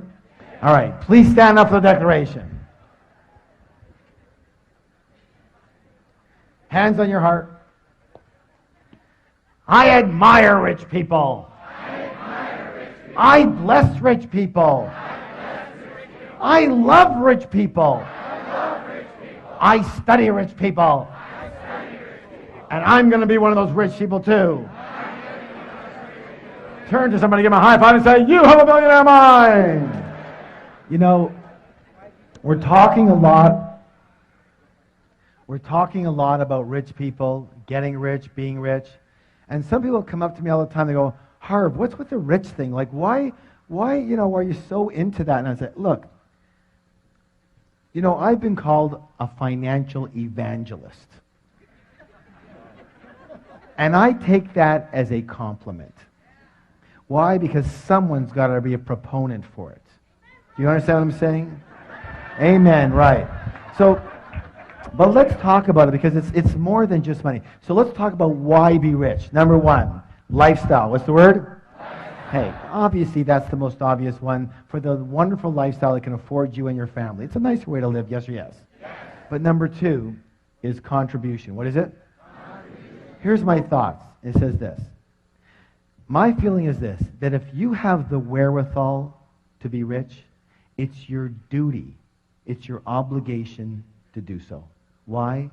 All right. Please stand up for the declaration. Hands on your heart. I admire rich people. I bless rich people. I love rich people. I study rich people. And I'm going to be one of those rich people too. Turn to somebody, give them a high five and say, you have a millionaire mind. You know, we're talking a lot about rich people, getting rich, being rich. And some people come up to me all the time, they go, Harv, what's with the rich thing? Like, why, are you so into that? And I said, look, I've been called a financial evangelist. And I take that as a compliment. Why? Because someone's got to be a proponent for it. Do you understand what I'm saying? Amen, right. So, but let's talk about it because it's more than just money. So let's talk about why be rich. Number one, lifestyle. What's the word? Hey, obviously that's the most obvious one for the wonderful lifestyle it can afford you and your family. It's a nicer way to live, yes or yes? Yes. But number 2 is contribution. What is it? Contribution. Here's my thoughts. It says this. My feeling is this, that if you have the wherewithal to be rich, it's your duty, it's your obligation to do so. Why?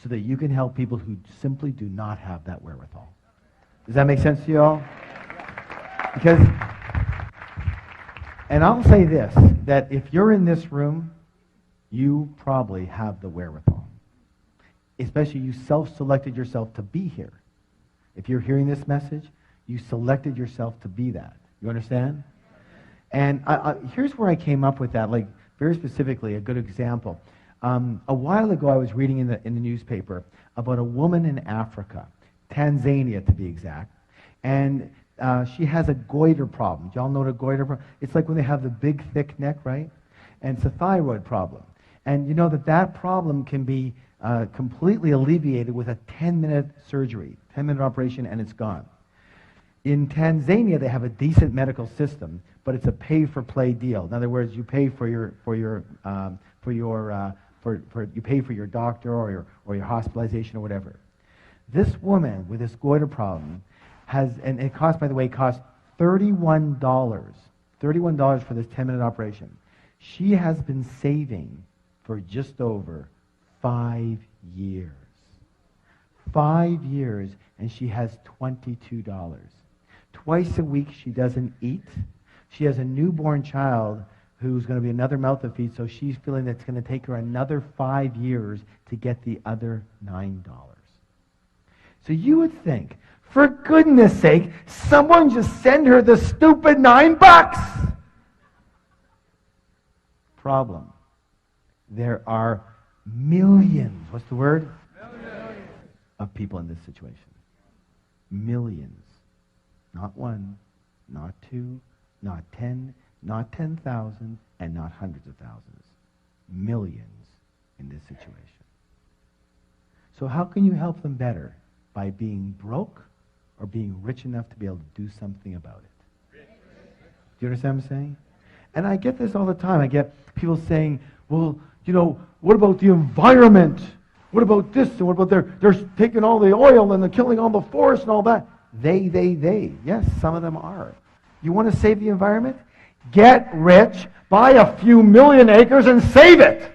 So that you can help people who simply do not have that wherewithal. Does that make sense to you all? Because, and I'll say this, that if you're in this room, you probably have the wherewithal. Especially you self-selected yourself to be here. If you're hearing this message, you selected yourself to be that. You understand? And here's where I came up with that, like very specifically, a good example. A while ago, I was reading in the newspaper about a woman in Africa, Tanzania to be exact, and she has a goiter problem. Do y'all know what a goiter problem? It's like when they have the big, thick neck, right? And it's a thyroid problem. And you know that problem can be completely alleviated with a 10-minute surgery, 10-minute operation, and it's gone. In Tanzania, they have a decent medical system, but it's a pay-for-play deal. In other words, you pay for your doctor or your hospitalization or whatever. This woman with this goiter problem and it costs, by the way, $31 for this 10-minute operation. She has been saving for just over 5 years. 5 years, and she has $22. Twice a week she doesn't eat. She has a newborn child who's going to be another mouth to feed, so she's feeling that it's going to take her another 5 years to get the other $9. So you would think, for goodness sake, someone just send her the stupid $9. Problem. There are millions, what's the word? Millions. Of people in this situation. Millions. Not one, not two, not 10, not 10,000, and not hundreds of thousands. Millions in this situation. So how can you help them better? By being broke or being rich enough to be able to do something about it? Do you understand what I'm saying? And I get this all the time. I get people saying, well, you know, what about the environment? What about this? And what about they're taking all the oil and they're killing all the forest and all that? They. Yes, some of them are. You want to save the environment? Get rich, buy a few million acres and save it.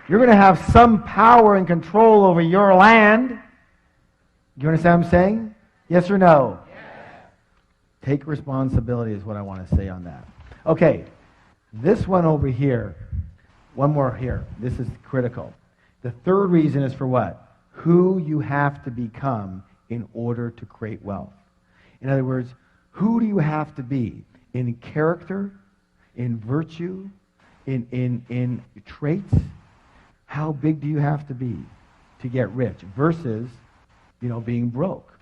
You're going to have some power and control over your land. Do you understand what I'm saying? Yes or no? Yes. Take responsibility is what I want to say on that. Okay, this one over here, one more here. This is critical. The third reason is for what? Who you have to become in order to create wealth. In other words, who do you have to be in character, in virtue, in traits? How big do you have to be to get rich versus, being broke?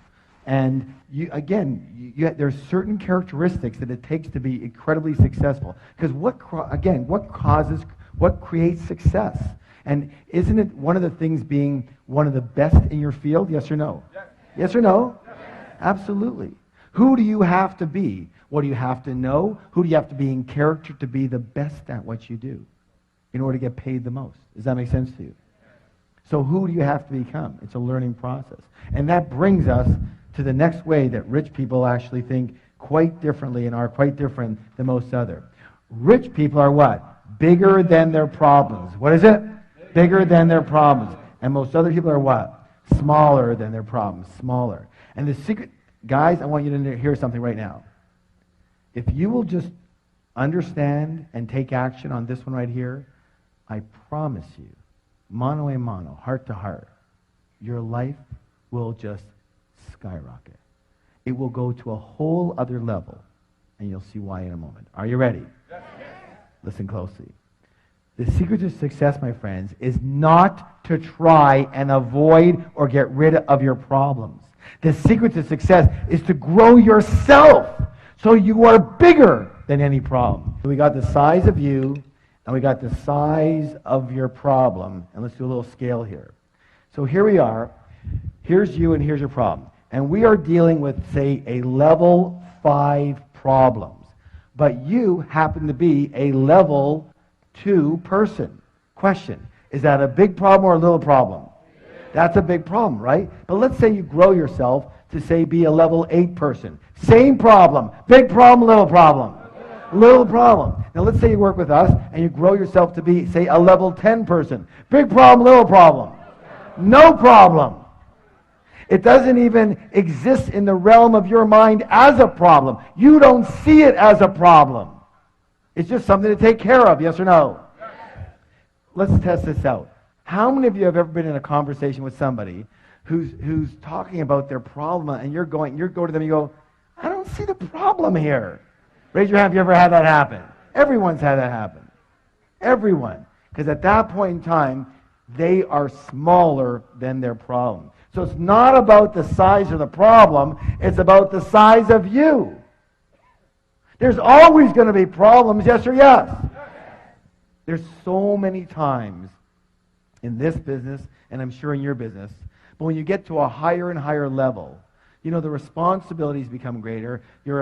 And there's certain characteristics that it takes to be incredibly successful. Because what creates success? And isn't it one of the things being one of the best in your field? Yes or no? Yes, yes or no? Yes. Absolutely. Who do you have to be? What do you have to know? Who do you have to be in character to be the best at what you do in order to get paid the most? Does that make sense to you? So who do you have to become? It's a learning process. And that brings us to the next way that rich people actually think quite differently and are quite different than most other. Rich people are what? Bigger than their problems. What is it? Bigger than their problems. And most other people are what? Smaller than their problems. Smaller. And the secret, guys, I want you to hear something right now. If you will just understand and take action on this one right here, I promise you, mano a mano, heart to heart, your life will just skyrocket. It will go to a whole other level, and you'll see why in a moment. Are you ready? Yes. Listen closely. The secret to success, my friends, is not to try and avoid or get rid of your problems. The secret to success is to grow yourself so you are bigger than any problem. We got the size of you, and we got the size of your problem. And let's do a little scale here. So here we are. Here's you and here's your problem. And we are dealing with, say, a level 5 problems. But you happen to be a level 2 person. Question, is that a big problem or a little problem? That's a big problem, right? But let's say you grow yourself to, say, be a level 8 person. Same problem. Big problem, little problem. Little problem. Now let's say you work with us and you grow yourself to be, say, a level 10 person. Big problem, little problem. No problem. It doesn't even exist in the realm of your mind as a problem. You don't see it as a problem. It's just something to take care of, yes or no? Yes. Let's test this out. How many of you have ever been in a conversation with somebody who's talking about their problem and you go to them and you go, I don't see the problem here. Raise your hand if you ever had that happen. Everyone's had that happen. Everyone. Because at that point in time, they are smaller than their problem. So it's not about the size of the problem, it's about the size of you. There's always going to be problems, yes or yes? There's so many times in this business, and I'm sure in your business, but when you get to a higher and higher level, you know, the responsibilities become greater. The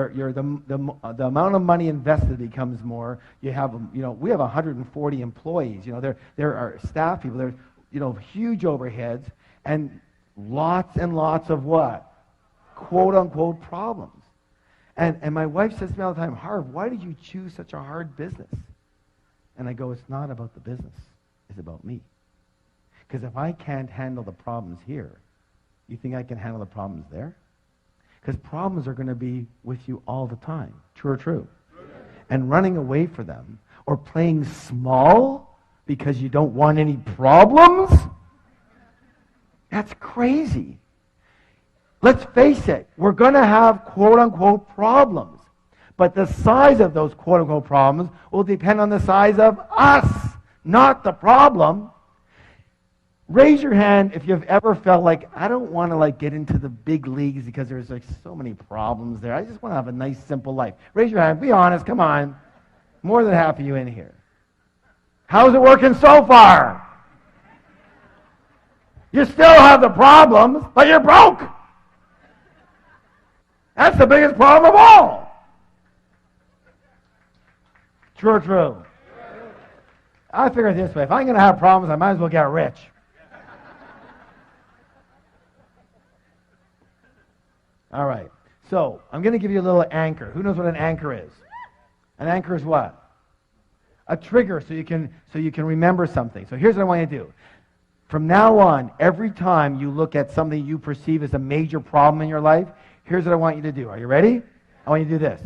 amount of money invested becomes more. We have 140 employees. You know, there are staff people. There's, you know, huge overheads and lots and lots of what? Quote unquote problems. And my wife says to me all the time, Harv, why did you choose such a hard business? And I go, it's not about the business. It's about me. Because if I can't handle the problems here, you think I can handle the problems there? Because problems are going to be with you all the time. True or true? And running away from them or playing small because you don't want any problems? That's crazy. Let's face it. We're going to have quote-unquote problems. But the size of those quote-unquote problems will depend on the size of us, not the problem. Raise your hand if you've ever felt like, I don't want to get into the big leagues because there's so many problems there. I just want to have a nice, simple life. Raise your hand. Be honest. Come on. More than half of you in here. How's it working so far? You still have the problems, but you're broke. That's the biggest problem of all. True or true? I figure it this way. If I'm going to have problems, I might as well get rich. All right. So, I'm going to give you a little anchor. Who knows what an anchor is? An anchor is what? A trigger so you can remember something. So here's what I want you to do. From now on, every time you look at something you perceive as a major problem in your life, here's what I want you to do. Are you ready? I want you to do this.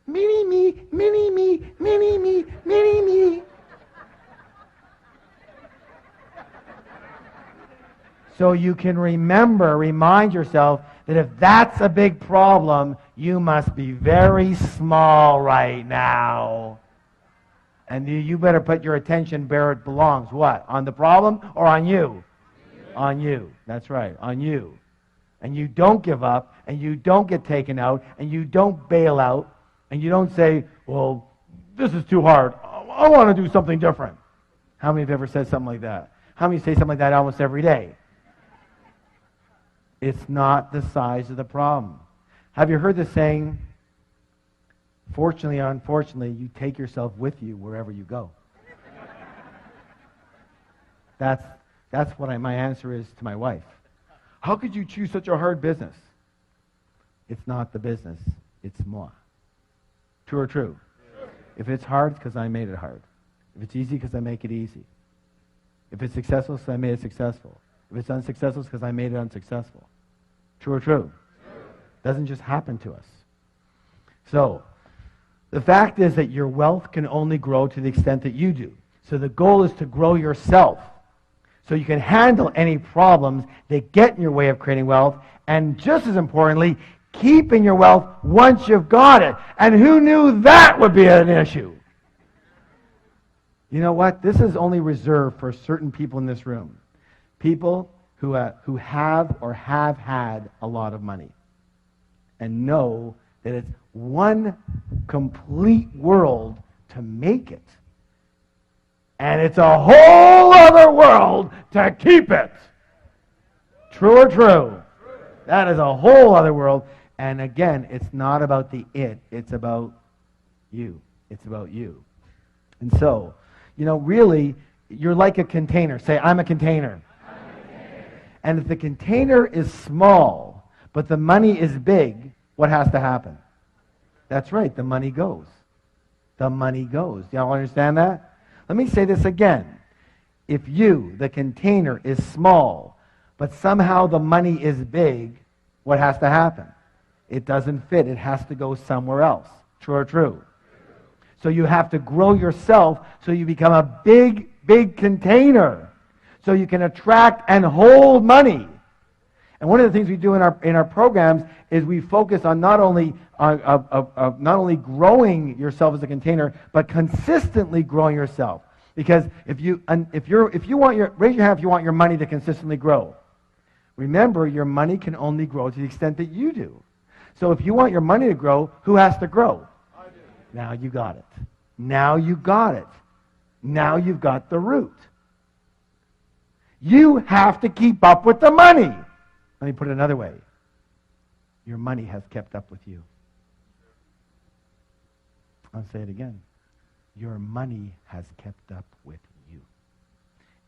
Mini me, mini me, mini me, mini me. So you can remind yourself that if that's a big problem, you must be very small right now. And you better put your attention where it belongs. What? On the problem or on you? On you. That's right. On you. And you don't give up, and you don't get taken out, and you don't bail out, and you don't say, well, this is too hard. I want to do something different. How many have ever said something like that? How many say something like that almost every day? It's not the size of the problem. Have you heard the saying, fortunately or unfortunately, you take yourself with you wherever you go? That's what my answer is to my wife. How could you choose such a hard business? It's not the business, it's moi. True or true? If it's hard, it's because I made it hard. If it's easy, because I make it easy. If it's successful, it's because I made it successful. If it's unsuccessful, it's because I made it unsuccessful. True or true? Doesn't just happen to us. So, the fact is that your wealth can only grow to the extent that you do. So the goal is to grow yourself so you can handle any problems that get in your way of creating wealth, and just as importantly, keeping your wealth once you've got it. And who knew that would be an issue? You know what? This is only reserved for certain people in this room. People who have or have had a lot of money and know that it's one complete world to make it. And it's a whole other world to keep it. True or true? That is a whole other world. And again, it's not about the it. It's about you. It's about you. And so, really, you're like a container. Say, I'm a container. I'm a container. And if the container is small, but the money is big, what has to happen? That's right, the money goes. The money goes. Do y'all understand that? Let me say this again. If you, the container, is small, but somehow the money is big, what has to happen? It doesn't fit. It has to go somewhere else. True or true? So you have to grow yourself so you become a big, big container. So you can attract and hold money. And one of the things we do in our programs is we focus on not only growing yourself as a container, but consistently growing yourself. Because if you want raise your hand if you want your money to consistently grow. Remember, your money can only grow to the extent that you do. So if you want your money to grow, who has to grow? I do. Now you got it. Now you got it. Now you've got the root. You have to keep up with the money. Let me put it another way. Your money has kept up with you. I'll say it again. Your money has kept up with you.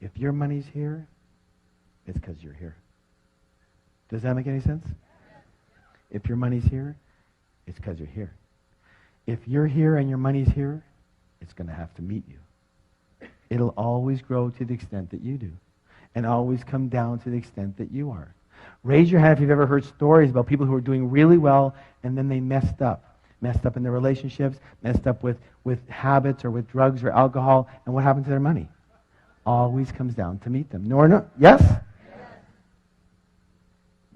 If your money's here, it's because you're here. Does that make any sense? If your money's here, it's because you're here. If you're here and your money's here, it's going to have to meet you. It'll always grow to the extent that you do, and always come down to the extent that you are. Raise your hand if you've ever heard stories about people who are doing really well and then they messed up. Messed up in their relationships, messed up with habits or with drugs or alcohol, and what happened to their money? Always comes down to meet them. No or no? Yes?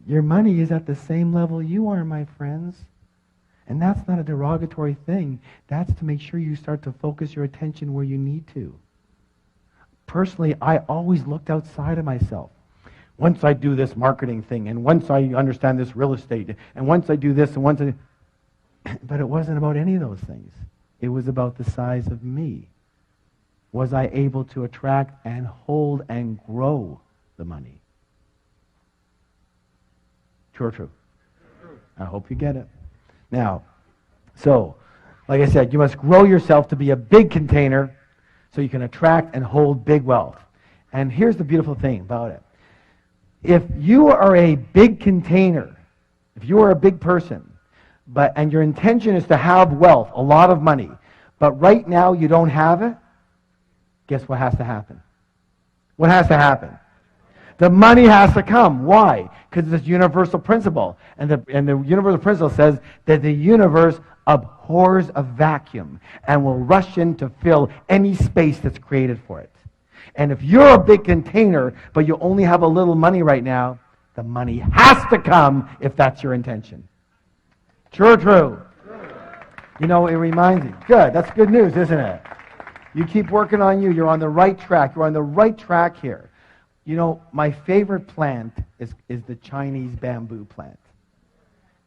Your money is at the same level you are, my friends. And that's not a derogatory thing. That's to make sure you start to focus your attention where you need to. Personally, I always looked outside of myself. Once I do this marketing thing, and once I understand this real estate, and once I do this, and once I... But it wasn't about any of those things. It was about the size of me. Was I able to attract and hold and grow the money? True or true? I hope you get it. Now, so, like I said, you must grow yourself to be a big container so you can attract and hold big wealth. And here's the beautiful thing about it. If you are a big container, if you are a big person, and your intention is to have wealth, a lot of money, but right now you don't have it, guess what has to happen? What has to happen? The money has to come. Why? Because it's a universal principle. And the universal principle says that the universe abhors a vacuum and will rush in to fill any space that's created for it. And if you're a big container, but you only have a little money right now, the money has to come if that's your intention. True or true? You know, it reminds you. Good. That's good news, isn't it? You keep working on you. You're on the right track. You're on the right track here. You know, my favorite plant is the Chinese bamboo plant,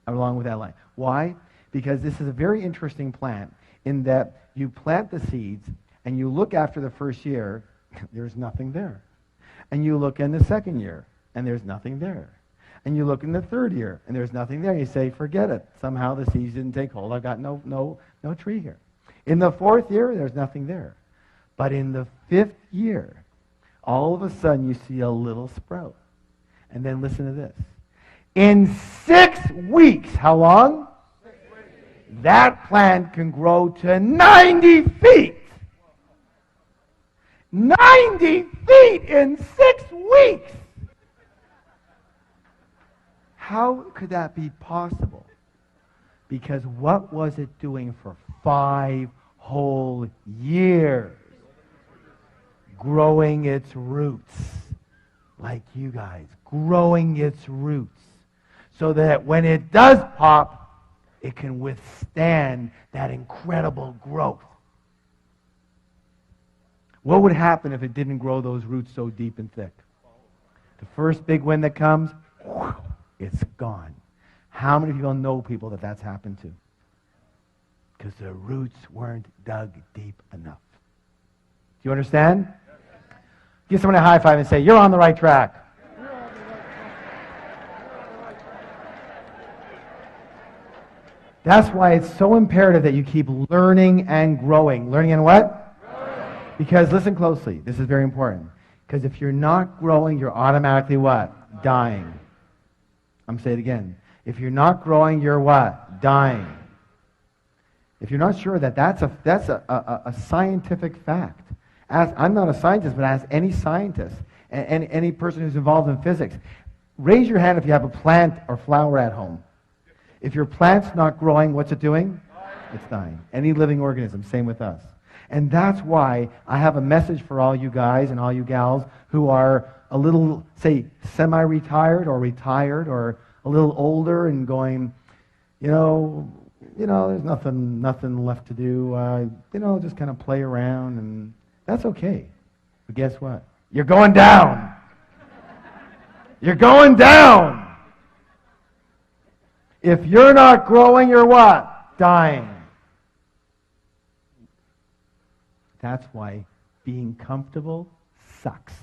along with that line. Why? Because this is a very interesting plant in that you plant the seeds and you look after the first year, there's nothing there. And you look in the second year, and there's nothing there. And you look in the third year, and there's nothing there. You say, forget it. Somehow the seeds didn't take hold. I've got no tree here. In the fourth year, there's nothing there. But in the fifth year, all of a sudden you see a little sprout. And then listen to this. In 6 weeks, how long? 6 weeks. That plant can grow to 90 feet. 90 feet in 6 weeks. How could that be possible? Because what was it doing for 5 whole years? Growing its roots. Like you guys. Growing its roots. So that when it does pop, it can withstand that incredible growth. What would happen if it didn't grow those roots so deep and thick? The first big wind that comes, it's gone. How many people know people that that's happened to? Because the roots weren't dug deep enough. Do you understand? Give someone a high five and say, you're on the right track. That's why it's so imperative that you keep learning and growing. Learning and what? Growing. Because listen closely. This is very important. Because if you're not growing, you're automatically what? Dying. I'm saying it again. If you're not growing, you're what? Dying. If you're not sure that's a scientific fact. I'm not a scientist, but ask any scientist and any person who's involved in physics. Raise your hand if you have a plant or flower at home. If your plant's not growing, what's it doing? It's dying. Any living organism, same with us. And that's why I have a message for all you guys and all you gals who are a little, say, semi-retired or retired or a little older and going, there's nothing left to do. Just kind of play around, and that's okay. But guess what? You're going down. You're going down. If you're not growing, you're what? Dying. That's why being comfortable sucks.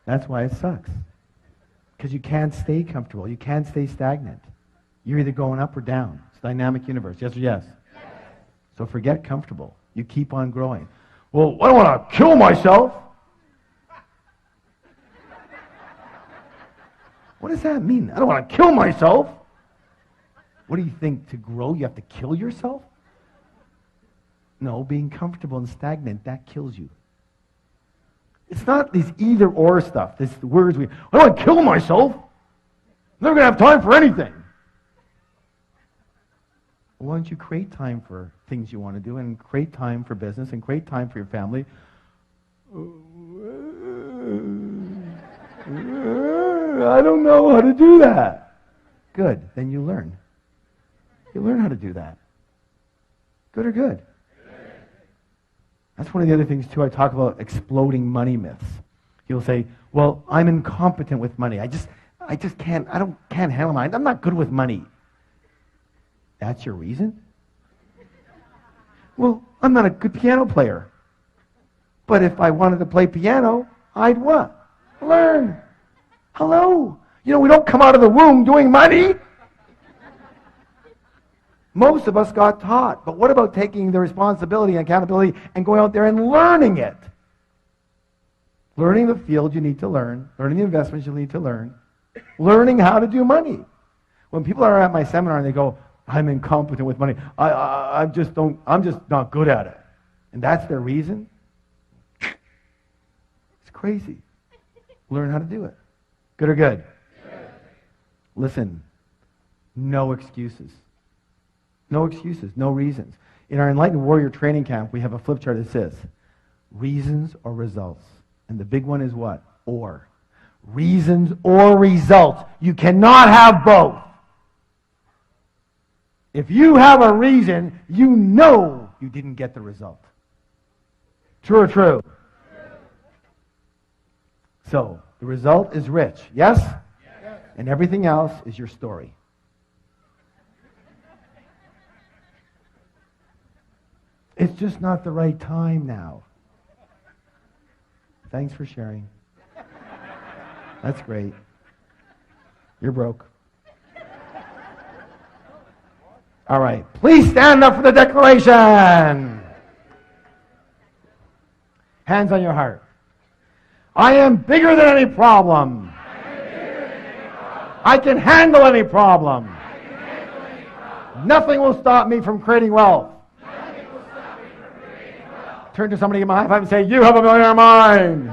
That's why it sucks. Because you can't stay comfortable. You can't stay stagnant. You're either going up or down. It's a dynamic universe. Yes or yes? Yes. So forget comfortable. You keep on growing. Well, I don't want to kill myself. What does that mean? I don't want to kill myself. What do you think? To grow, you have to kill yourself? No, being comfortable and stagnant, that kills you. It's not these either-or stuff, these words I don't want to kill myself. I'm never going to have time for anything. Well, why don't you create time for things you want to do and create time for business and create time for your family? I don't know how to do that. Good. Then you learn. You learn how to do that. Good or good? That's one of the other things, too. I talk about exploding money myths. You'll say, well, I'm incompetent with money. I just can't handle money. I'm not good with money. That's your reason? Well, I'm not a good piano player. But if I wanted to play piano, I'd what? Learn. Hello. We don't come out of the womb doing money. Most of us got taught. But what about taking the responsibility and accountability and going out there and learning it? Learning the field you need to learn. Learning the investments you need to learn. Learning how to do money. When people are at my seminar and they go, I'm incompetent with money. I'm just not good at it. And that's their reason? It's crazy. Learn how to do it. Good or good? Good. Listen, no excuses. No excuses, no reasons. In our Enlightened Warrior Training Camp, we have a flip chart that says, reasons or results. And the big one is what? Or. Reasons or results. You cannot have both. If you have a reason, you know you didn't get the result. True or true? So, the result is rich. Yes? Yes. And everything else is your story. It's just not the right time now. Thanks for sharing. That's great. You're broke. All right. Please stand up for the declaration. Hands on your heart. I am bigger than any problem. I can handle any problem. Nothing will stop me from creating wealth. Turn to somebody in my high five and say, you have a millionaire mind.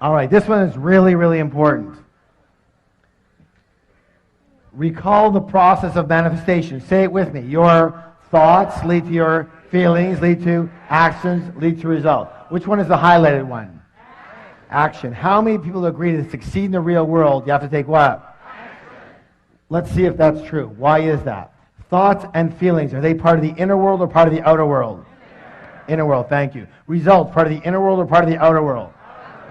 All right, this one is really, really important. Recall the process of manifestation. Say it with me. Your thoughts lead to your feelings, lead to actions, lead to results. Which one is the highlighted one? Action. How many people agree to succeed in the real world, you have to take what? Let's see if that's true. Why is that? Thoughts and feelings, are they part of the inner world or part of the outer world? Inner world, thank you. Results, part of the inner world or part of the outer world?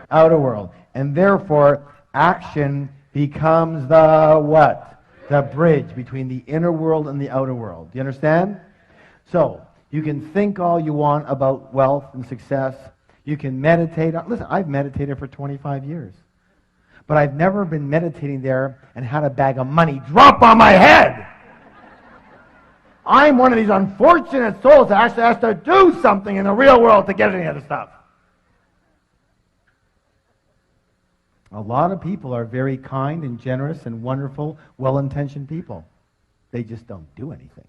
Outer world. And therefore, action becomes the what? The bridge between the inner world and the outer world. Do you understand? So, you can think all you want about wealth and success. You can meditate. Listen, I've meditated for 25 years. but I've never been meditating there and had a bag of money drop on my head. I'm one of these unfortunate souls that actually has to do something in the real world to get any of the stuff. A lot of people are very kind and generous and wonderful, well-intentioned people. They just don't do anything.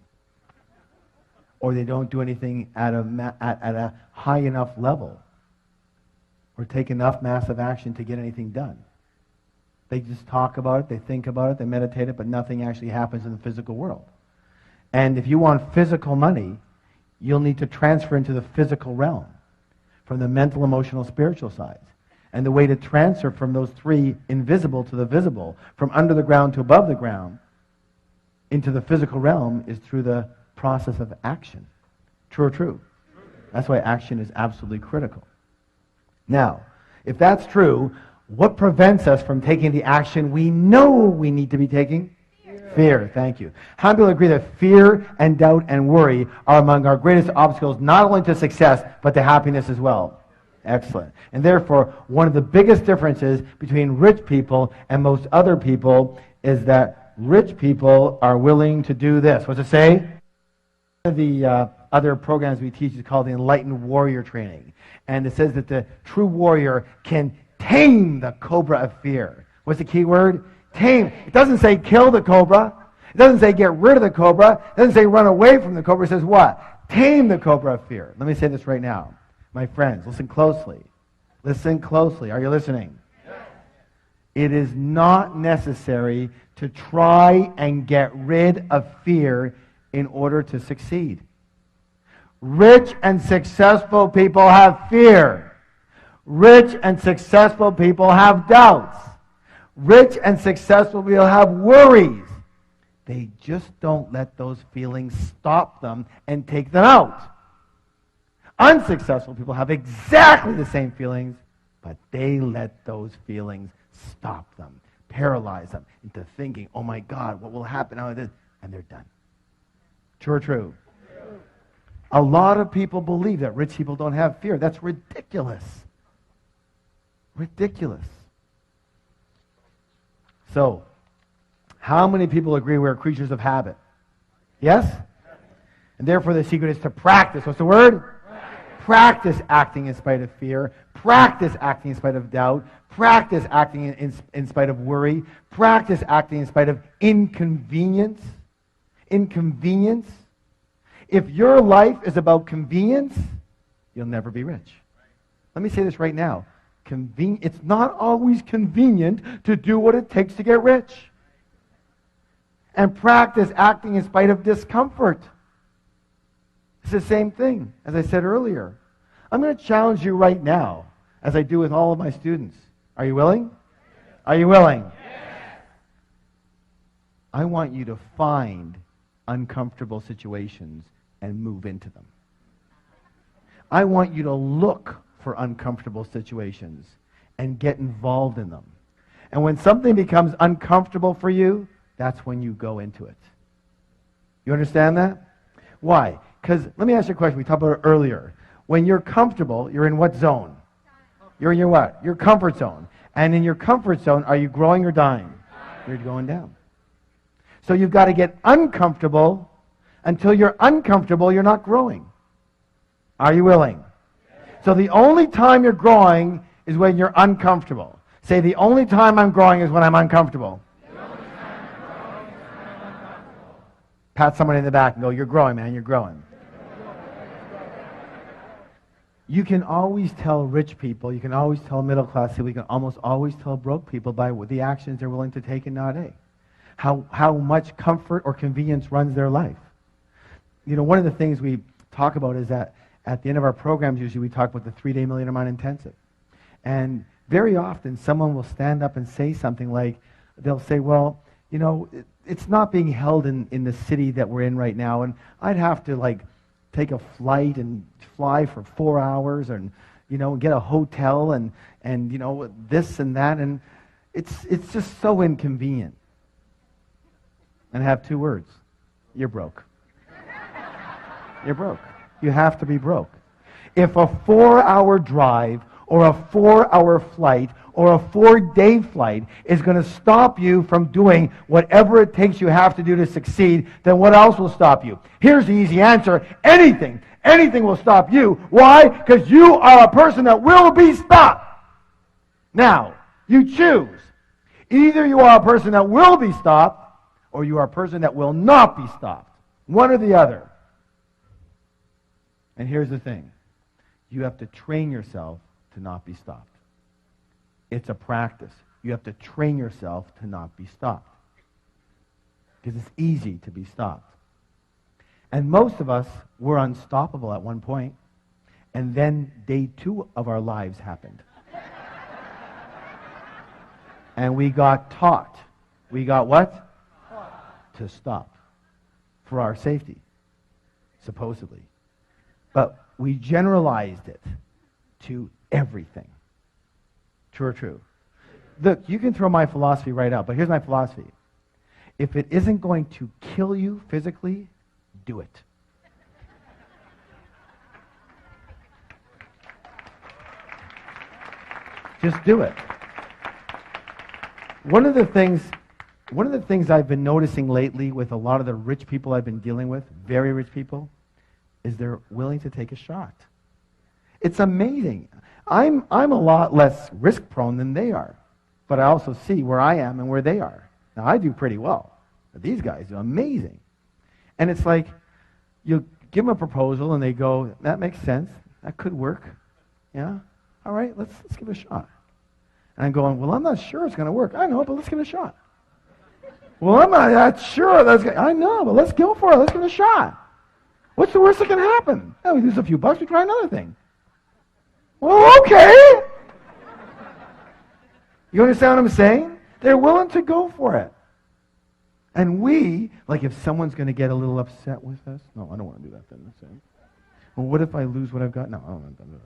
Or they don't do anything at a high enough level or take enough massive action to get anything done. They just talk about it, they think about it, they meditate it, but nothing actually happens in the physical world. And if you want physical money, you'll need to transfer into the physical realm from the mental, emotional, spiritual sides. And the way to transfer from those three invisible to the visible, from under the ground to above the ground, into the physical realm is through the process of action. True or true? That's why action is absolutely critical. Now, if that's true, what prevents us from taking the action we know we need to be taking? Fear, thank you. How many people agree that fear and doubt and worry are among our greatest obstacles, not only to success, but to happiness as well? Excellent. And therefore, one of the biggest differences between rich people and most other people is that rich people are willing to do this. What's it say? One of the other programs we teach is called the Enlightened Warrior Training. And it says that the true warrior can tame the cobra of fear. What's the key word? Tame. It doesn't say kill the cobra. It doesn't say get rid of the cobra. It doesn't say run away from the cobra. It says what? Tame the cobra of fear. Let me say this right now. My friends, listen closely. Listen closely. Are you listening? Yes. It is not necessary to try and get rid of fear in order to succeed. Rich and successful people have fear. Rich and successful people have doubts. Rich and successful people have worries. They just don't let those feelings stop them and take them out. Unsuccessful people have exactly the same feelings, but they let those feelings stop them, paralyze them into thinking, oh my God, what will happen? And they're done. True or true? True. A lot of people believe that rich people don't have fear. That's ridiculous. Ridiculous. So, how many people agree we're creatures of habit? Yes? And therefore the secret is to practice. What's the word? Practice acting in spite of fear. Practice acting in spite of doubt. Practice acting in spite of worry. Practice acting in spite of inconvenience. Inconvenience. If your life is about convenience, you'll never be rich. Let me say this right now. It's not always convenient to do what it takes to get rich. And practice acting in spite of discomfort. It's the same thing, as I said earlier. I'm going to challenge you right now, as I do with all of my students. Are you willing? Are you willing? Yes. I want you to find uncomfortable situations and move into them. I want you to look for uncomfortable situations and get involved in them. And when something becomes uncomfortable for you, that's when you go into it. You understand that? Why? Because, let me ask you a question. We talked about it earlier. When you're comfortable, you're in what zone? You're in your what? Your comfort zone. And in your comfort zone, are you growing or dying? You're going down. So you've got to get uncomfortable. Until you're uncomfortable, you're not growing. Are you willing? So the only time you're growing is when you're uncomfortable. Say, the only time I'm growing is when I'm uncomfortable. Pat someone in the back and go, you're growing, man, you're growing. You can always tell rich people, you can always tell middle class people, you can almost always tell broke people by the actions they're willing to take and not take. How much comfort or convenience runs their life. You know, one of the things we talk about is that at the end of our programs, usually we talk about the 3-day Millionaire Mind Intensive. And very often someone will stand up and say something like, they'll say, well, you know, it's not being held in the city that we're in right now, and I'd have to take a flight and fly for 4 hours and, get a hotel and this and that, and it's just so inconvenient. And I have 2 words. You're broke. You're broke. You have to be broke. If a 4-hour drive or a 4-hour flight or a 4-day flight is going to stop you from doing whatever it takes you have to do to succeed, then what else will stop you? Here's the easy answer. Anything. Anything will stop you. Why? Because you are a person that will be stopped. Now, you choose. Either you are a person that will be stopped, or you are a person that will not be stopped. One or the other. And here's the thing. You have to train yourself to not be stopped. It's a practice. You have to train yourself to not be stopped. Because it's easy to be stopped. And most of us were unstoppable at one point, and then day 2 of our lives happened. And we got taught. We got what? To stop. For our safety. Supposedly. But we generalized it to everything. True or true? Look, you can throw my philosophy right out, but here's my philosophy. If it isn't going to kill you physically, do it. Just do it. One of the things I've been noticing lately with a lot of the rich people I've been dealing with, very rich people, is they're willing to take a shot. It's amazing. I'm a lot less risk prone than they are, but I also see where I am and where they are. Now I do pretty well, but these guys do amazing. And it's like you give them a proposal and they go, that makes sense. That could work. Yeah? All right, let's give it a shot. And I'm going, well, I'm not sure it's going to work. I know, but let's give it a shot. Well, I'm not that sure. I know, but let's go for it. Let's give it a shot. What's the worst that can happen? Oh, we lose a few bucks, we try another thing. Well, okay. You understand what I'm saying? They're willing to go for it. And we, like if someone's going to get a little upset with us, no, I don't want to do that then. Well, what if I lose what I've got? No, I don't want to do that.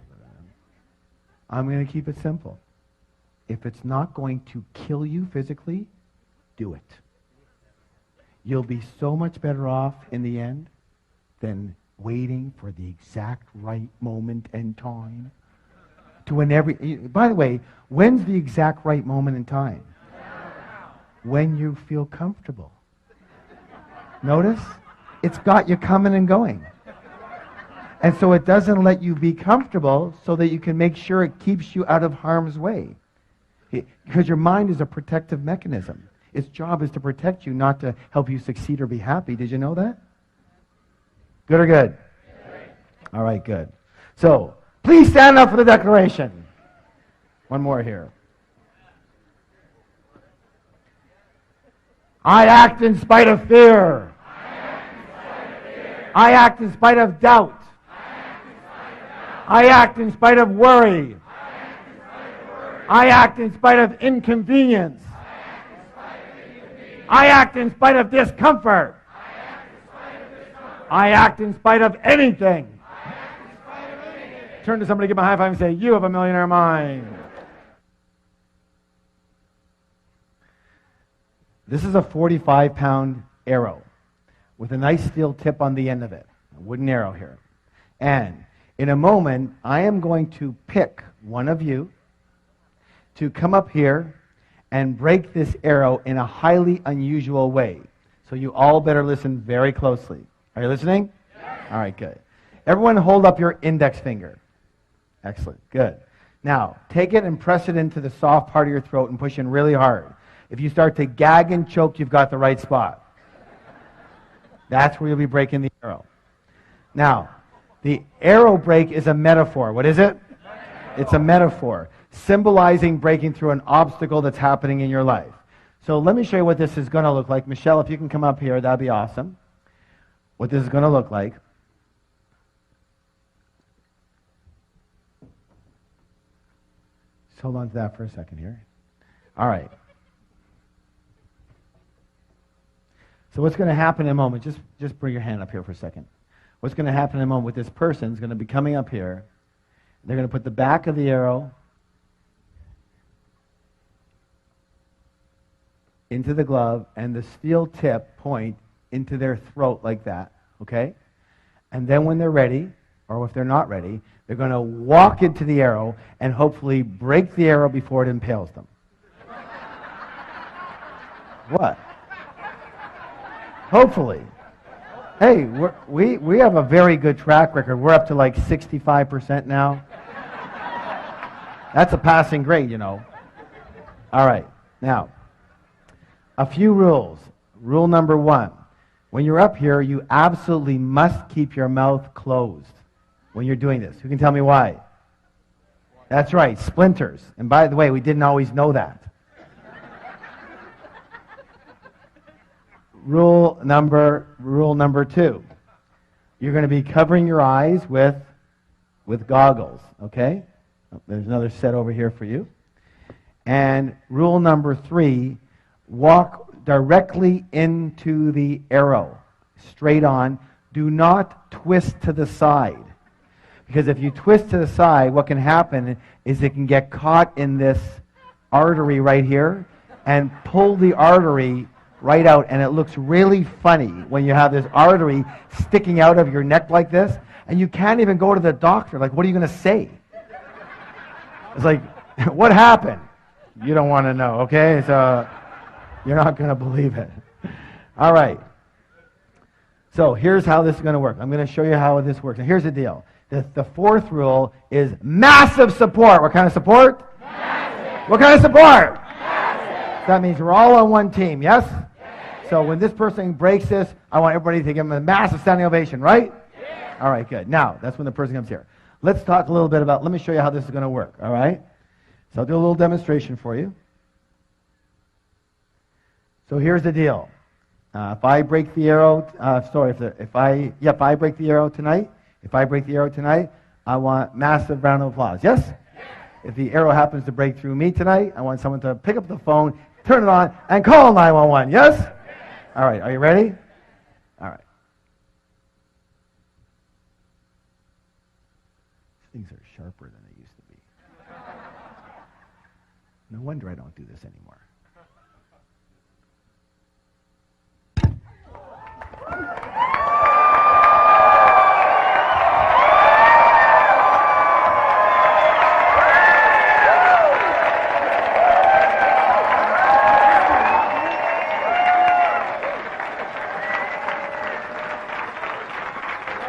I'm going to keep it simple. If it's not going to kill you physically, do it. You'll be so much better off in the end than waiting for the exact right moment and time. By the way, when's the exact right moment and time? When you feel comfortable. Notice? It's got you coming and going. And so it doesn't let you be comfortable so that you can make sure it keeps you out of harm's way. Because your mind is a protective mechanism. Its job is to protect you, not to help you succeed or be happy. Did you know that? Good or good? All right, good. So, please stand up for the declaration. One more here. I act in spite of fear. I act in spite of doubt. I act in spite of worry. I act in spite of inconvenience. I act in spite of discomfort. I act in spite of anything. Turn to somebody, give them a high five and say, you have a millionaire mind. This is a 45-pound arrow with a nice steel tip on the end of it. A wooden arrow here. And in a moment, I am going to pick one of you to come up here and break this arrow in a highly unusual way. So you all better listen very closely. Are you listening? Yes. All right, good. Everyone hold up your index finger. Excellent, good. Now, take it and press it into the soft part of your throat and push in really hard. If you start to gag and choke, you've got the right spot. That's where you'll be breaking the arrow. Now, the arrow break is a metaphor. What is it? It's a metaphor, symbolizing breaking through an obstacle that's happening in your life. So let me show you what this is going to look like. Michelle, if you can come up here, that'd be awesome. What this is going to look like. Just hold on to that for a second here. All right. So what's going to happen in a moment, just bring your hand up here for a second. What's going to happen in a moment with this person is going to be coming up here. They're going to put the back of the arrow into the glove and the steel tip point into their throat like that, okay? And then when they're ready, or if they're not ready, they're going to walk into the arrow and hopefully break the arrow before it impales them. What? Hopefully. Hey, we have a very good track record. We're up to like 65% now. That's a passing grade, you know. All right. Now, a few rules. Rule number 1. When you're up here, you absolutely must keep your mouth closed when you're doing this. Who can tell me why? That's right, splinters. And by the way, we didn't always know that. Rule number 2. You're going to be covering your eyes with goggles, okay? There's another set over here for you. And rule number 3, walk directly into the arrow, straight on. Do not twist to the side. Because if you twist to the side, what can happen is it can get caught in this artery right here and pull the artery right out, and it looks really funny when you have this artery sticking out of your neck like this, and you can't even go to the doctor. Like, what are you going to say? It's like, what happened? You don't want to know, okay? So you're not going to believe it. All right. So here's how this is going to work. I'm going to show you how this works. And here's the deal. The 4th rule is massive support. What kind of support? Massive. What kind of support? Massive. That means we're all on one team, yes? So when this person breaks this, I want everybody to give them a massive standing ovation, right? Yeah. All right, good. Now, that's when the person comes here. Let's talk a little bit about, let me show you how this is going to work, all right? So I'll do a little demonstration for you. So here's the deal. If I break the arrow, if I break the arrow tonight, I want massive round of applause. Yes? If the arrow happens to break through me tonight, I want someone to pick up the phone, turn it on, and call 911. Yes? All right, are you ready? All right. Things are sharper than they used to be. No wonder I don't do this anymore.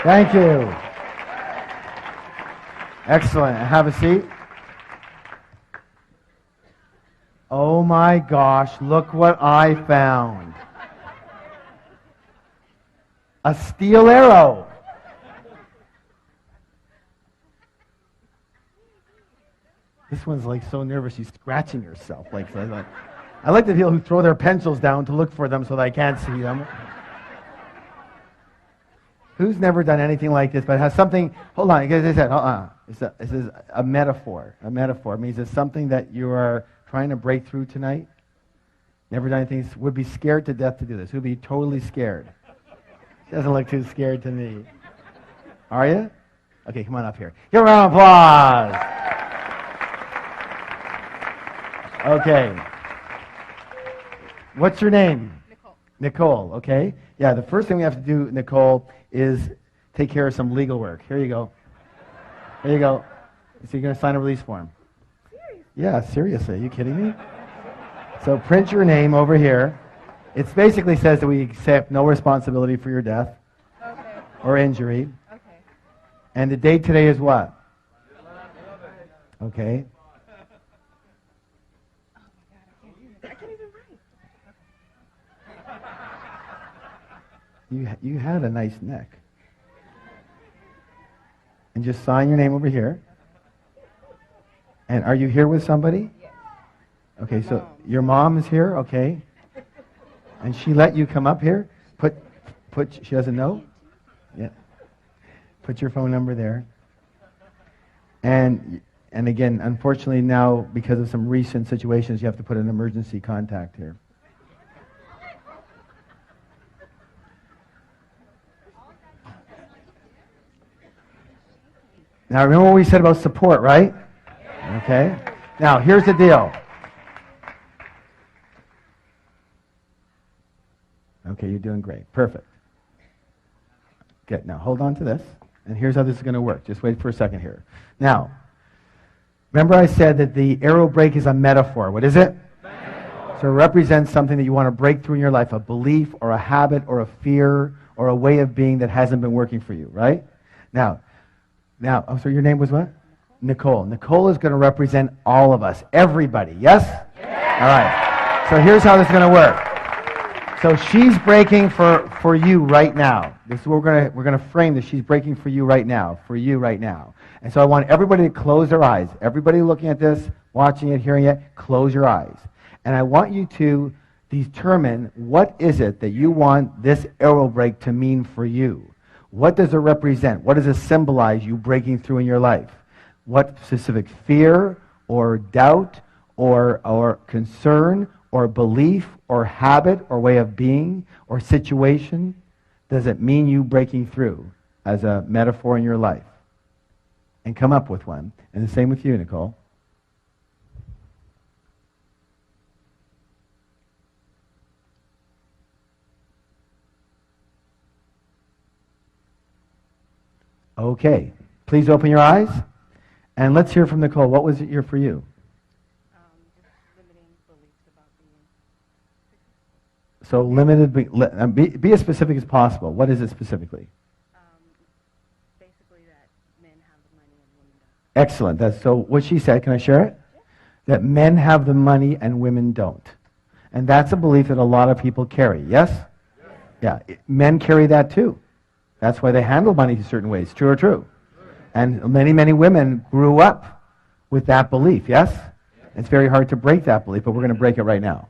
Thank you. Excellent. Have a seat. Oh my gosh, look what I found. A steel arrow. This one's like so nervous she's scratching herself. I like the people who throw their pencils down to look for them so that I can't see them. Who's never done anything like this, but has something, hold on, as I said, this is a metaphor. A metaphor means it's something that you are trying to break through tonight. Never done anything, would be scared to death to do this. Would be totally scared. Doesn't look too scared to me. Are you? Okay, come on up here. Give a round of applause. Okay. What's your name? Nicole, okay? Yeah, the first thing we have to do, Nicole, is take care of some legal work. Here you go. Here you go. So you're going to sign a release form. Seriously? Yeah, seriously. Are you kidding me? So print your name over here. It basically says that we accept no responsibility for your death or injury. Okay. And the date today is what? Okay. You had a nice neck. And just sign your name over here. And are you here with somebody? Yes. Okay, so your mom is here, okay. And she let you come up here? She doesn't know? Yeah. Put your phone number there. And again, unfortunately now, because of some recent situations, you have to put an emergency contact here. Now, remember what we said about support, right? Okay. Now, here's the deal. Okay, you're doing great. Perfect. Good. Now, hold on to this. And here's how this is going to work. Just wait for a second here. Now, remember I said that the arrow break is a metaphor. What is it? Metaphor. So it represents something that you want to break through in your life, a belief or a habit or a fear or a way of being that hasn't been working for you, right? Now, oh, so your name was what? Nicole. Nicole is going to represent all of us, everybody, yes? All right. So here's how this is going to work. So she's breaking for you right now. This is what we're going to frame this. She's breaking for you right now, And so I want everybody to close their eyes. Everybody looking at this, watching it, hearing it, close your eyes. And I want you to determine what is it that you want this arrow break to mean for you. What does it represent? What does it symbolize you breaking through in your life? What specific fear or doubt or concern or belief or habit or way of being or situation does it mean you breaking through as a metaphor in your life? And come up with one. And the same with you, Nicole. Okay. Please open your eyes. And let's hear from Nicole. What was it here for you? Just limiting beliefs about being. So limited, be as specific as possible. What is it specifically? Basically that men have the money and women don't. Excellent. That's so what she said. Can I share it? Yeah. That men have the money and women don't. And that's a belief that a lot of people carry. Yes? Yeah. Men carry that too. That's why they handle money in certain ways. True or true? And many, many women grew up with that belief, yes? It's very hard to break that belief, but we're going to break it right now.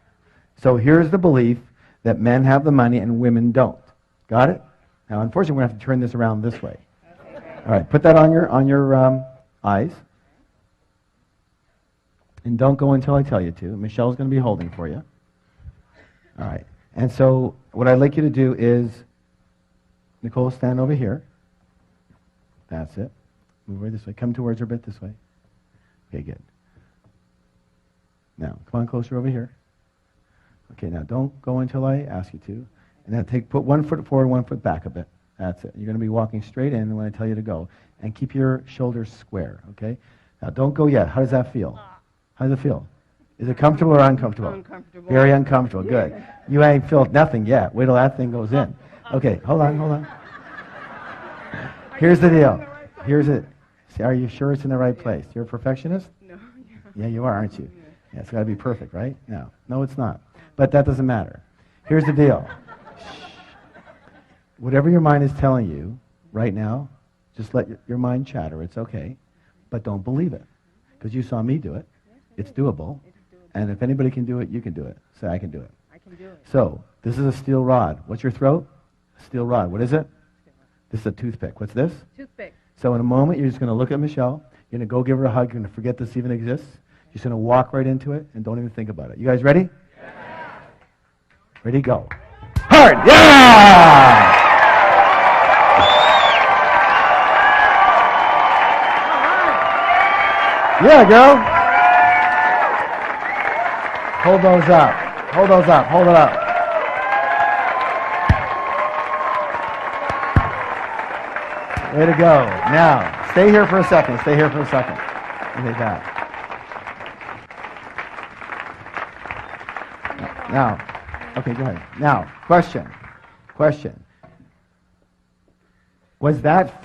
So here's the belief that men have the money and women don't. Got it? Now, unfortunately, we're going to have to turn this around this way. All right, put that on your eyes. And don't go until I tell you to. Michelle's going to be holding for you. All right. And so what I'd like you to do is, Nicole, stand over here. That's it. Move over this way. Come towards her a bit this way. Okay, good. Now, come on closer over here. Okay, now don't go until I ask you to. And now put 1 foot forward, 1 foot back a bit. That's it. You're going to be walking straight in when I tell you to go. And keep your shoulders square, okay? Now, don't go yet. How does that feel? How does it feel? Is it comfortable or uncomfortable? Uncomfortable. Very uncomfortable. Good. You ain't felt nothing yet. Wait till that thing goes in. Okay, hold on. Here's the deal. Here's it. See, are you sure it's in the right place? You're a perfectionist? No. Yeah, you are, aren't you? Yeah, it's got to be perfect, right? No, it's not. But that doesn't matter. Here's the deal. Whatever your mind is telling you right now, just let your mind chatter. It's okay. But don't believe it. Because you saw me do it. It's doable. And if anybody can do it, you can do it. Say, I can do it. I can do it. So, this is a steel rod. What's your throat? A steel rod. What is it? This is a toothpick. What's this? Toothpick. So in a moment, you're just going to look at Michelle. You're going to go give her a hug. You're going to forget this even exists. You're just going to walk right into it and don't even think about it. You guys ready? Yeah. Ready, go. Hard! Yeah! Yeah, girl. Hold those up. Hold those up. Hold it up. Way to go. Now, stay here for a second. Stay here for a second. Like that. Now, okay, go ahead. Now, question. Was that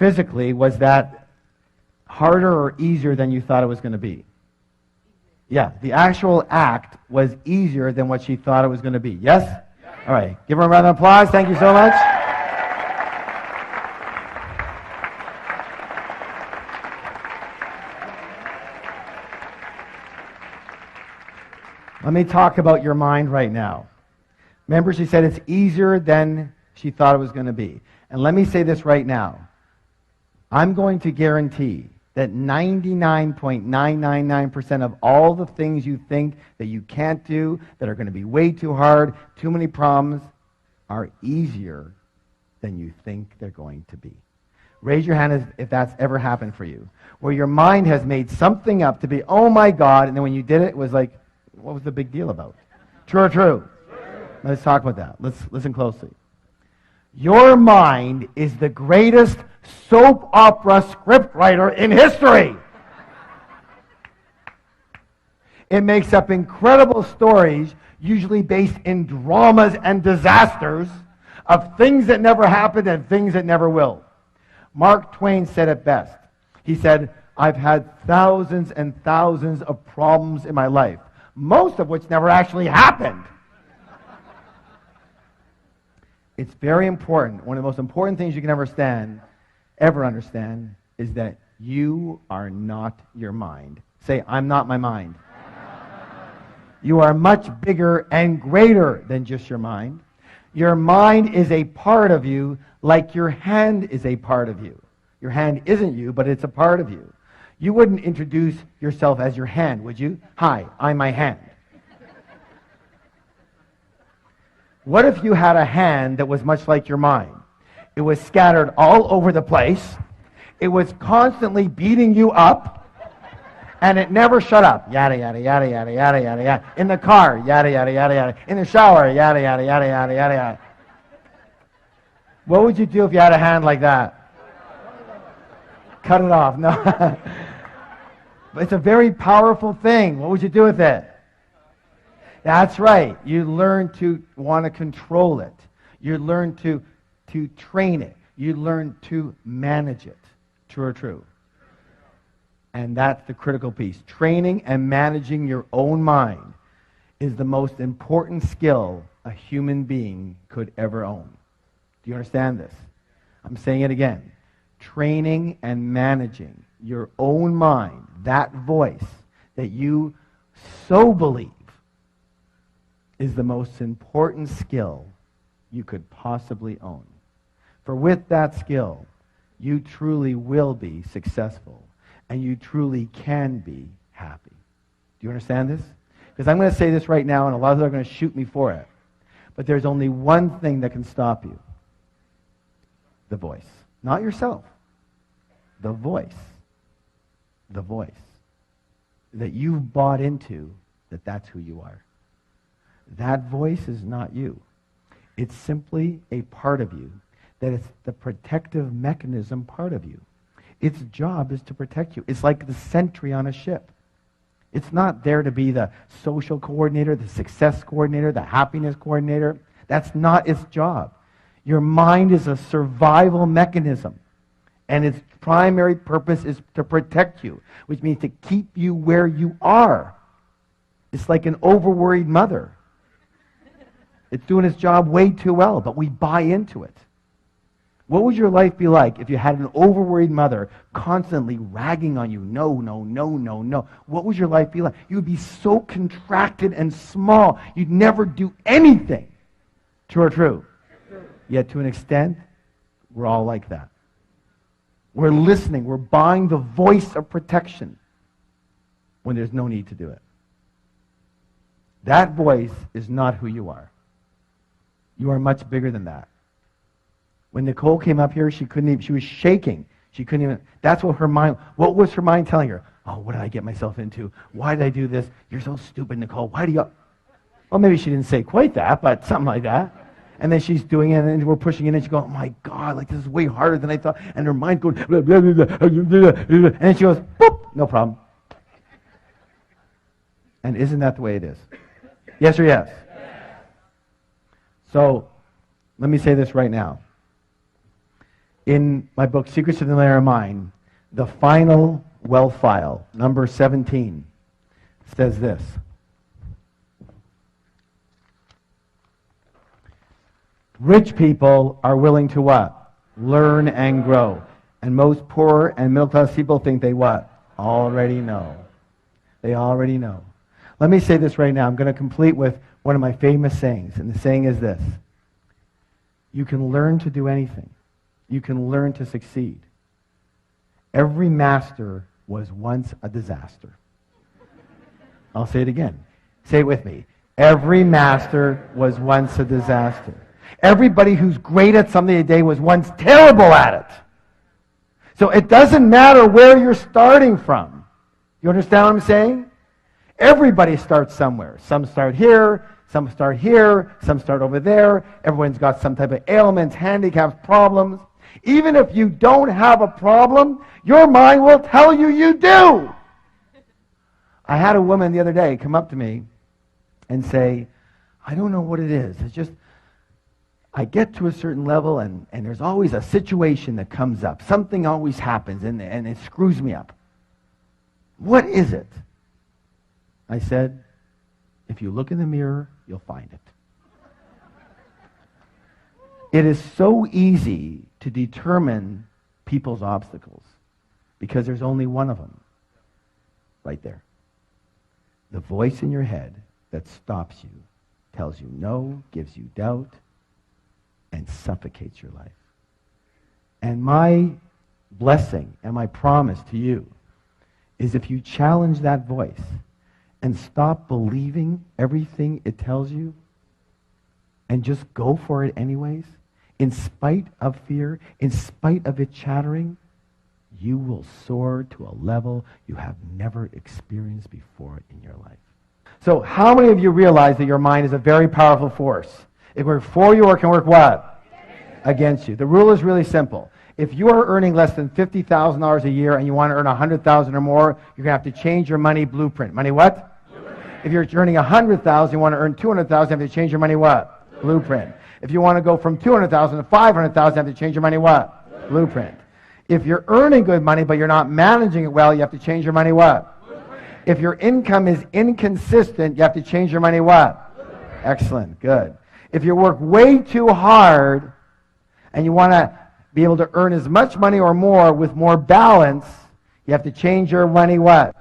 harder or easier than you thought it was going to be? Yeah, the actual act was easier than what she thought it was going to be. Yes? All right. Give her a round of applause. Thank you so much. Let me talk about your mind right now. Remember, she said it's easier than she thought it was going to be. And let me say this right now. I'm going to guarantee that 99.999% of all the things you think that you can't do, that are going to be way too hard, too many problems, are easier than you think they're going to be. Raise your hand if that's ever happened for you. Where your mind has made something up to be, oh my God, and then when you did it, it was like, what was the big deal about? True or true? Let's talk about that. Let's listen closely. Your mind is the greatest soap opera scriptwriter in history. It makes up incredible stories, usually based in dramas and disasters, of things that never happened and things that never will. Mark Twain said it best. He said, I've had thousands and thousands of problems in my life, most of which never actually happened. It's very important. One of the most important things you can ever understand, is that you are not your mind. Say, I'm not my mind. You are much bigger and greater than just your mind. Your mind is a part of you like your hand is a part of you. Your hand isn't you, but it's a part of you. You wouldn't introduce yourself as your hand, would you? Hi, I'm my hand. What if you had a hand that was much like your mind? It was scattered all over the place. It was constantly beating you up. And it never shut up. Yada, yada, yada, yada, yada, yada, yada. In the car, yada, yada, yada, yada. In the shower, yada, yada, yada, yada, yada, yada. What would you do if you had a hand like that? Cut it off. No. But it's a very powerful thing. What would you do with it? That's right. You learn to want to control it. You learn to train it. You learn to manage it. True or true? And that's the critical piece. Training and managing your own mind is the most important skill a human being could ever own. Do you understand this? I'm saying it again. Training and managing your own mind, that voice that you so believe, is the most important skill you could possibly own. For with that skill, you truly will be successful. And you truly can be happy. Do you understand this? Because I'm going to say this right now, and a lot of them are going to shoot me for it. But there's only one thing that can stop you. The voice. Not yourself. The voice. The voice. That you've bought into that that's who you are. That voice is not you. It's simply a part of you. That it's the protective mechanism part of you. Its job is to protect you. It's like the sentry on a ship. It's not there to be the social coordinator, the success coordinator, the happiness coordinator. That's not its job. Your mind is a survival mechanism. And its primary purpose is to protect you, which means to keep you where you are. It's like an overworried mother. It's doing its job way too well, but we buy into it. What would your life be like if you had an overworried mother constantly ragging on you? No, no, no, no, no. What would your life be like? You would be so contracted and small, you'd never do anything. True or true? True. Yet to an extent, we're all like that. We're listening. We're buying the voice of protection when there's no need to do it. That voice is not who you are. You are much bigger than that. When Nicole came up here, she was shaking. She couldn't even, that's what what was her mind telling her? Oh, what did I get myself into? Why did I do this? You're so stupid, Nicole. Why do you? Well, maybe she didn't say quite that, but something like that. And then she's doing it, and we're pushing it, and she goes, oh my God, like this is way harder than I thought. And her mind goes, blah, blah, blah, blah, blah, blah, and then she goes, boop, no problem. And isn't that the way it is? Yes or yes? So, let me say this right now. In my book, Secrets of the Millionaire Mind, the final wealth file, number 17, says this. Rich people are willing to what? Learn and grow. And most poor and middle-class people think they what? Already know. They already know. Let me say this right now. I'm going to complete with one of my famous sayings. And the saying is this. You can learn to do anything. You can learn to succeed. Every master was once a disaster. I'll say it again. Say it with me. Every master was once a disaster. Everybody who's great at something today was once terrible at it. So it doesn't matter where you're starting from. You understand what I'm saying? Everybody starts somewhere. Some start here, some start over there. Everyone's got some type of ailments, handicaps, problems. Even if you don't have a problem, your mind will tell you you do. I had a woman the other day come up to me and say, I don't know what it is. It's just, I get to a certain level and there's always a situation that comes up. Something always happens and it screws me up. What is it? I said, if you look in the mirror, you'll find it. It is so easy to determine people's obstacles because there's only one of them right there. The voice in your head that stops you, tells you no, gives you doubt, and suffocates your life. And my blessing and my promise to you is if you challenge that voice and stop believing everything it tells you and just go for it anyways, in spite of fear, in spite of it chattering, you will soar to a level you have never experienced before in your life. So how many of you realize that your mind is a very powerful force? It can work for you or it can work what? Against you. The rule is really simple. If you are earning less than $50,000 a year and you want to earn $100,000 or more, you're going to have to change your money blueprint. Money what? Blueprint. If you're earning $100,000, you want to earn $200,000, you have to change your money what? Blueprint. If you want to go from $200,000 to $500,000, you have to change your money what? Blueprint. If you're earning good money but you're not managing it well, you have to change your money what? Blueprint. If your income is inconsistent, you have to change your money what? Blueprint. Excellent. Good. If you work way too hard and you want to be able to earn as much money or more with more balance, you have to change your money what?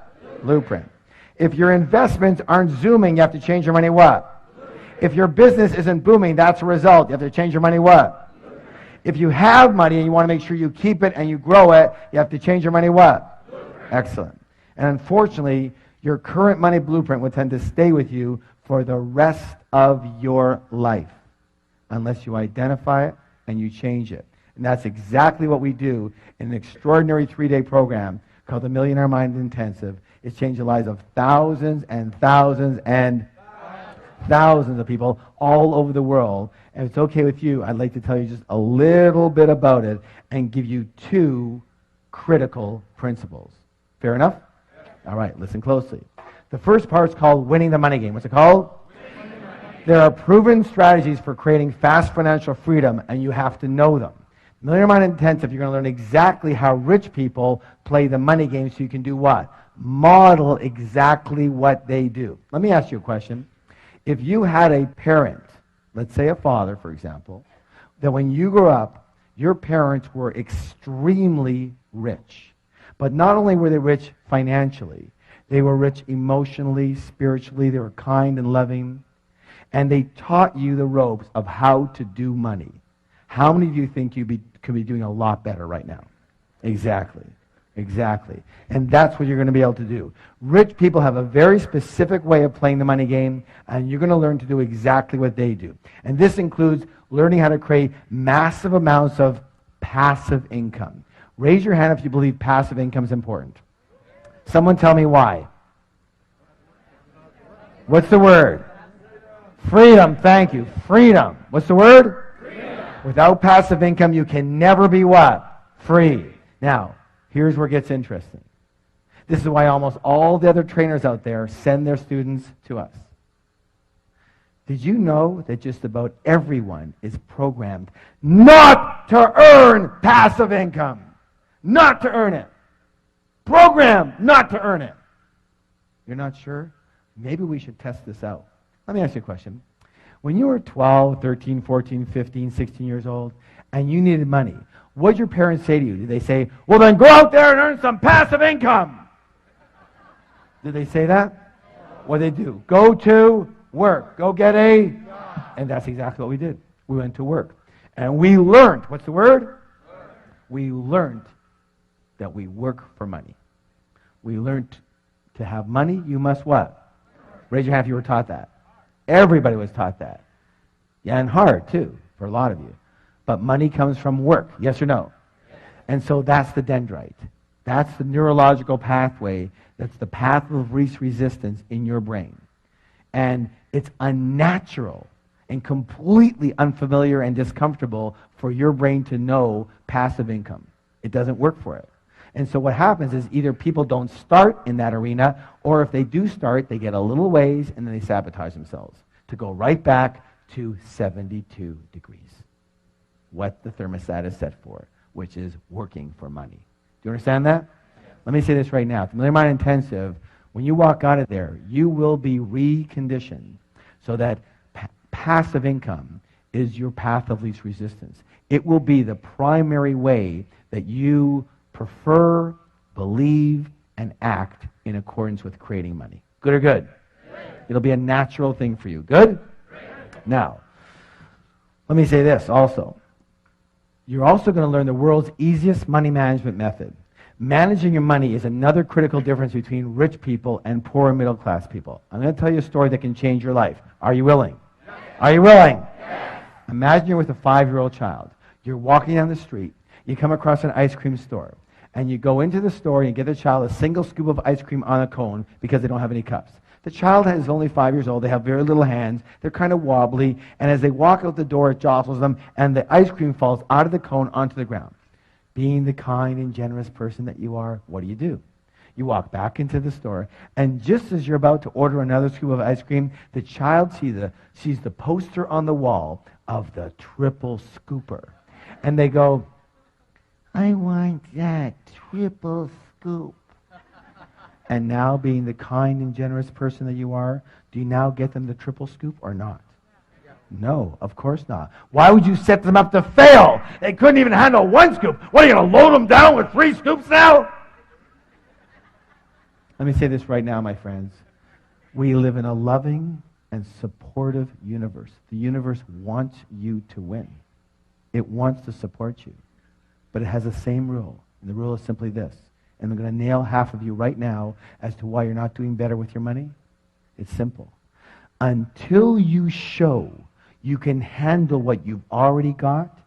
Blueprint. If your investments aren't zooming, you have to change your money what? Blueprint. If your business isn't booming, that's a result. You have to change your money what? Blueprint. If you have money and you want to make sure you keep it and you grow it, you have to change your money what? Blueprint. Excellent. And unfortunately, your current money blueprint will tend to stay with you for the rest of your life unless you identify it and you change it. And that's exactly what we do in an extraordinary 3-day program called the Millionaire Mind Intensive. It's changed the lives of thousands and thousands and thousands of people all over the world. And if it's okay with you, I'd like to tell you just a little bit about it and give you 2 critical principles. Fair enough? All right, listen closely. The first part is called winning the money game. What's it called? There are proven strategies for creating fast financial freedom, and you have to know them. Millionaire Mind Intensive, you're going to learn exactly how rich people play the money game so you can do what? Model exactly what they do. Let me ask you a question. If you had a parent, let's say a father, for example, that when you grew up, your parents were extremely rich. But not only were they rich financially, they were rich emotionally, spiritually, they were kind and loving, and they taught you the ropes of how to do money. How many of you think you could be doing a lot better right now? Exactly. Exactly. And that's what you're going to be able to do. Rich people have a very specific way of playing the money game, and you're going to learn to do exactly what they do. And this includes learning how to create massive amounts of passive income. Raise your hand if you believe passive income is important. Someone tell me why. What's the word? Freedom. Thank you. Freedom. What's the word? Without passive income, you can never be what? Free. Now, here's where it gets interesting. This is why almost all the other trainers out there send their students to us. Did you know that just about everyone is programmed not to earn passive income? Not to earn it. Programmed not to earn it. You're not sure? Maybe we should test this out. Let me ask you a question. When you were 12, 13, 14, 15, 16 years old, and you needed money, what did your parents say to you? Did they say, well, then go out there and earn some passive income? Did they say that? What did they do? Go to work. Go get a... And that's exactly what we did. We went to work. And we learned, what's the word? We learned that we work for money. We learned to have money, you must what? Raise your hand if you were taught that. Everybody was taught that. Yeah, and hard too, for a lot of you. But money comes from work, yes or no? And so that's the dendrite. That's the neurological pathway. That's the path of least resistance in your brain. And it's unnatural and completely unfamiliar and discomfortable for your brain to know passive income. It doesn't work for it. And so what happens is either people don't start in that arena, or if they do start, they get a little ways and then they sabotage themselves to go right back to 72 degrees. What the thermostat is set for, which is working for money. Do you understand that? Let me say this right now. At the Millionaire Mind Intensive, when you walk out of there, you will be reconditioned so that passive income is your path of least resistance. It will be the primary way that you prefer, believe, and act in accordance with creating money. Good or good? Good. It'll be a natural thing for you. Good? Good. Now, let me say this also. You're also going to learn the world's easiest money management method. Managing your money is another critical difference between rich people and poor and middle class people. I'm going to tell you a story that can change your life. Are you willing? Yes. Are you willing? Yes. Imagine you're with a 5-year-old child. You're walking down the street. You come across an ice cream store. And you go into the store and you get the child a single scoop of ice cream on a cone because they don't have any cups. The child is only 5 years old. They have very little hands. They're kind of wobbly. And as they walk out the door, it jostles them, and the ice cream falls out of the cone onto the ground. Being the kind and generous person that you are, what do? You walk back into the store, and just as you're about to order another scoop of ice cream, the child sees the poster on the wall of the triple scooper. And they go, I want that triple scoop. And now, being the kind and generous person that you are, do you now get them the triple scoop or not? No, of course not. Why would you set them up to fail? They couldn't even handle 1 scoop. What, are you going to load them down with 3 scoops now? Let me say this right now, my friends. We live in a loving and supportive universe. The universe wants you to win. It wants to support you. But it has the same rule. And the rule is simply this. And I'm going to nail half of you right now as to why you're not doing better with your money. It's simple. Until you show you can handle what you've already got,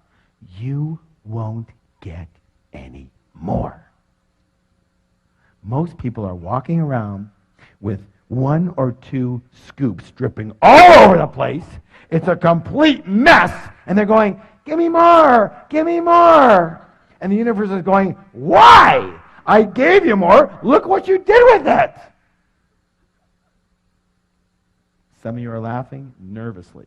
you won't get any more. Most people are walking around with 1 or 2 scoops dripping all over the place. It's a complete mess. And they're going, give me more, give me more. And the universe is going, why? I gave you more. Look what you did with it. Some of you are laughing nervously.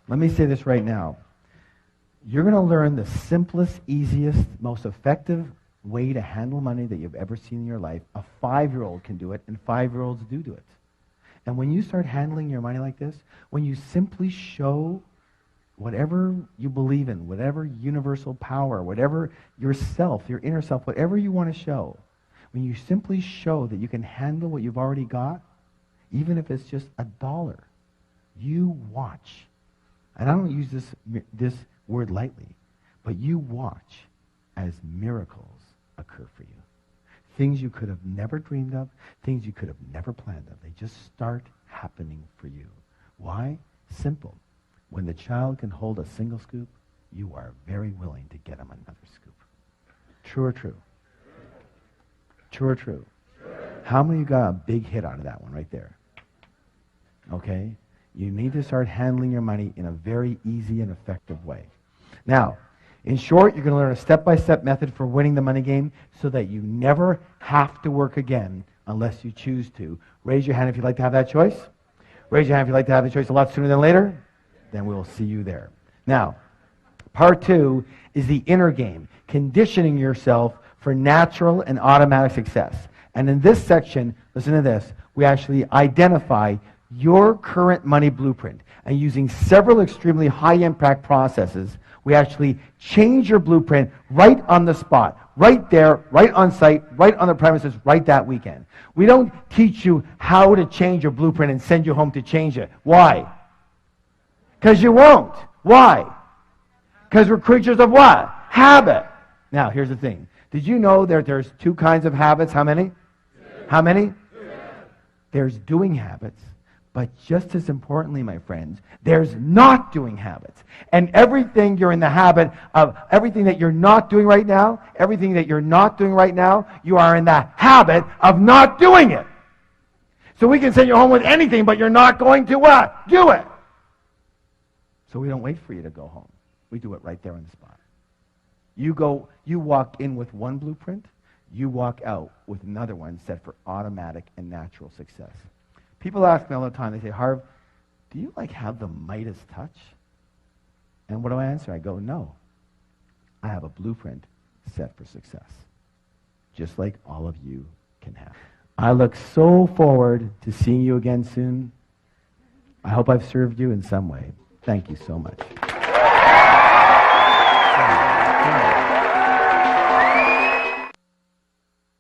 Let me say this right now. You're going to learn the simplest, easiest, most effective way to handle money that you've ever seen in your life. A 5-year-old can do it, and 5-year-olds do it. And when you start handling your money like this, when you simply show whatever you believe in, whatever universal power, whatever yourself, your inner self, whatever you want to show, when you simply show that you can handle what you've already got, even if it's just $1, you watch. And I don't use this word lightly, but you watch as miracles occur for you. Things you could have never dreamed of, things you could have never planned of. They just start happening for you. Why? Simple. When the child can hold a single scoop, you are very willing to get him another scoop. True or true? True or true? How many of you got a big hit out of that one right there? Okay? You need to start handling your money in a very easy and effective way. Now, in short, you're going to learn a step-by-step method for winning the money game so that you never have to work again unless you choose to. Raise your hand if you'd like to have that choice. Raise your hand if you'd like to have the choice a lot sooner than later. Then we'll see you there. Now, part 2 is the inner game, conditioning yourself for natural and automatic success. And in this section, listen to this, we actually identify your current money blueprint. And using several extremely high-impact processes, we actually change your blueprint right on the spot, right there, right on site, right on the premises, right that weekend. We don't teach you how to change your blueprint and send you home to change it. Why? Because you won't. Why? Because we're creatures of what? Habit. Now, here's the thing. Did you know that there's 2 kinds of habits? How many? 2. How many? 2. There's doing habits, But just as importantly, my friends, there's not doing habits. And everything you're in the habit of, everything that you're not doing right now, you are in the habit of not doing it. So we can send you home with anything, but you're not going to what? Do it. So we don't wait for you to go home. We do it right there on the spot. You walk in with one blueprint, you walk out with another one set for automatic and natural success. People ask me all the time, they say, Harv, do you have the Midas touch? And what do I answer? I go, no. I have a blueprint set for success, just like all of you can have. I look so forward to seeing you again soon. I hope I've served you in some way. Thank you so much.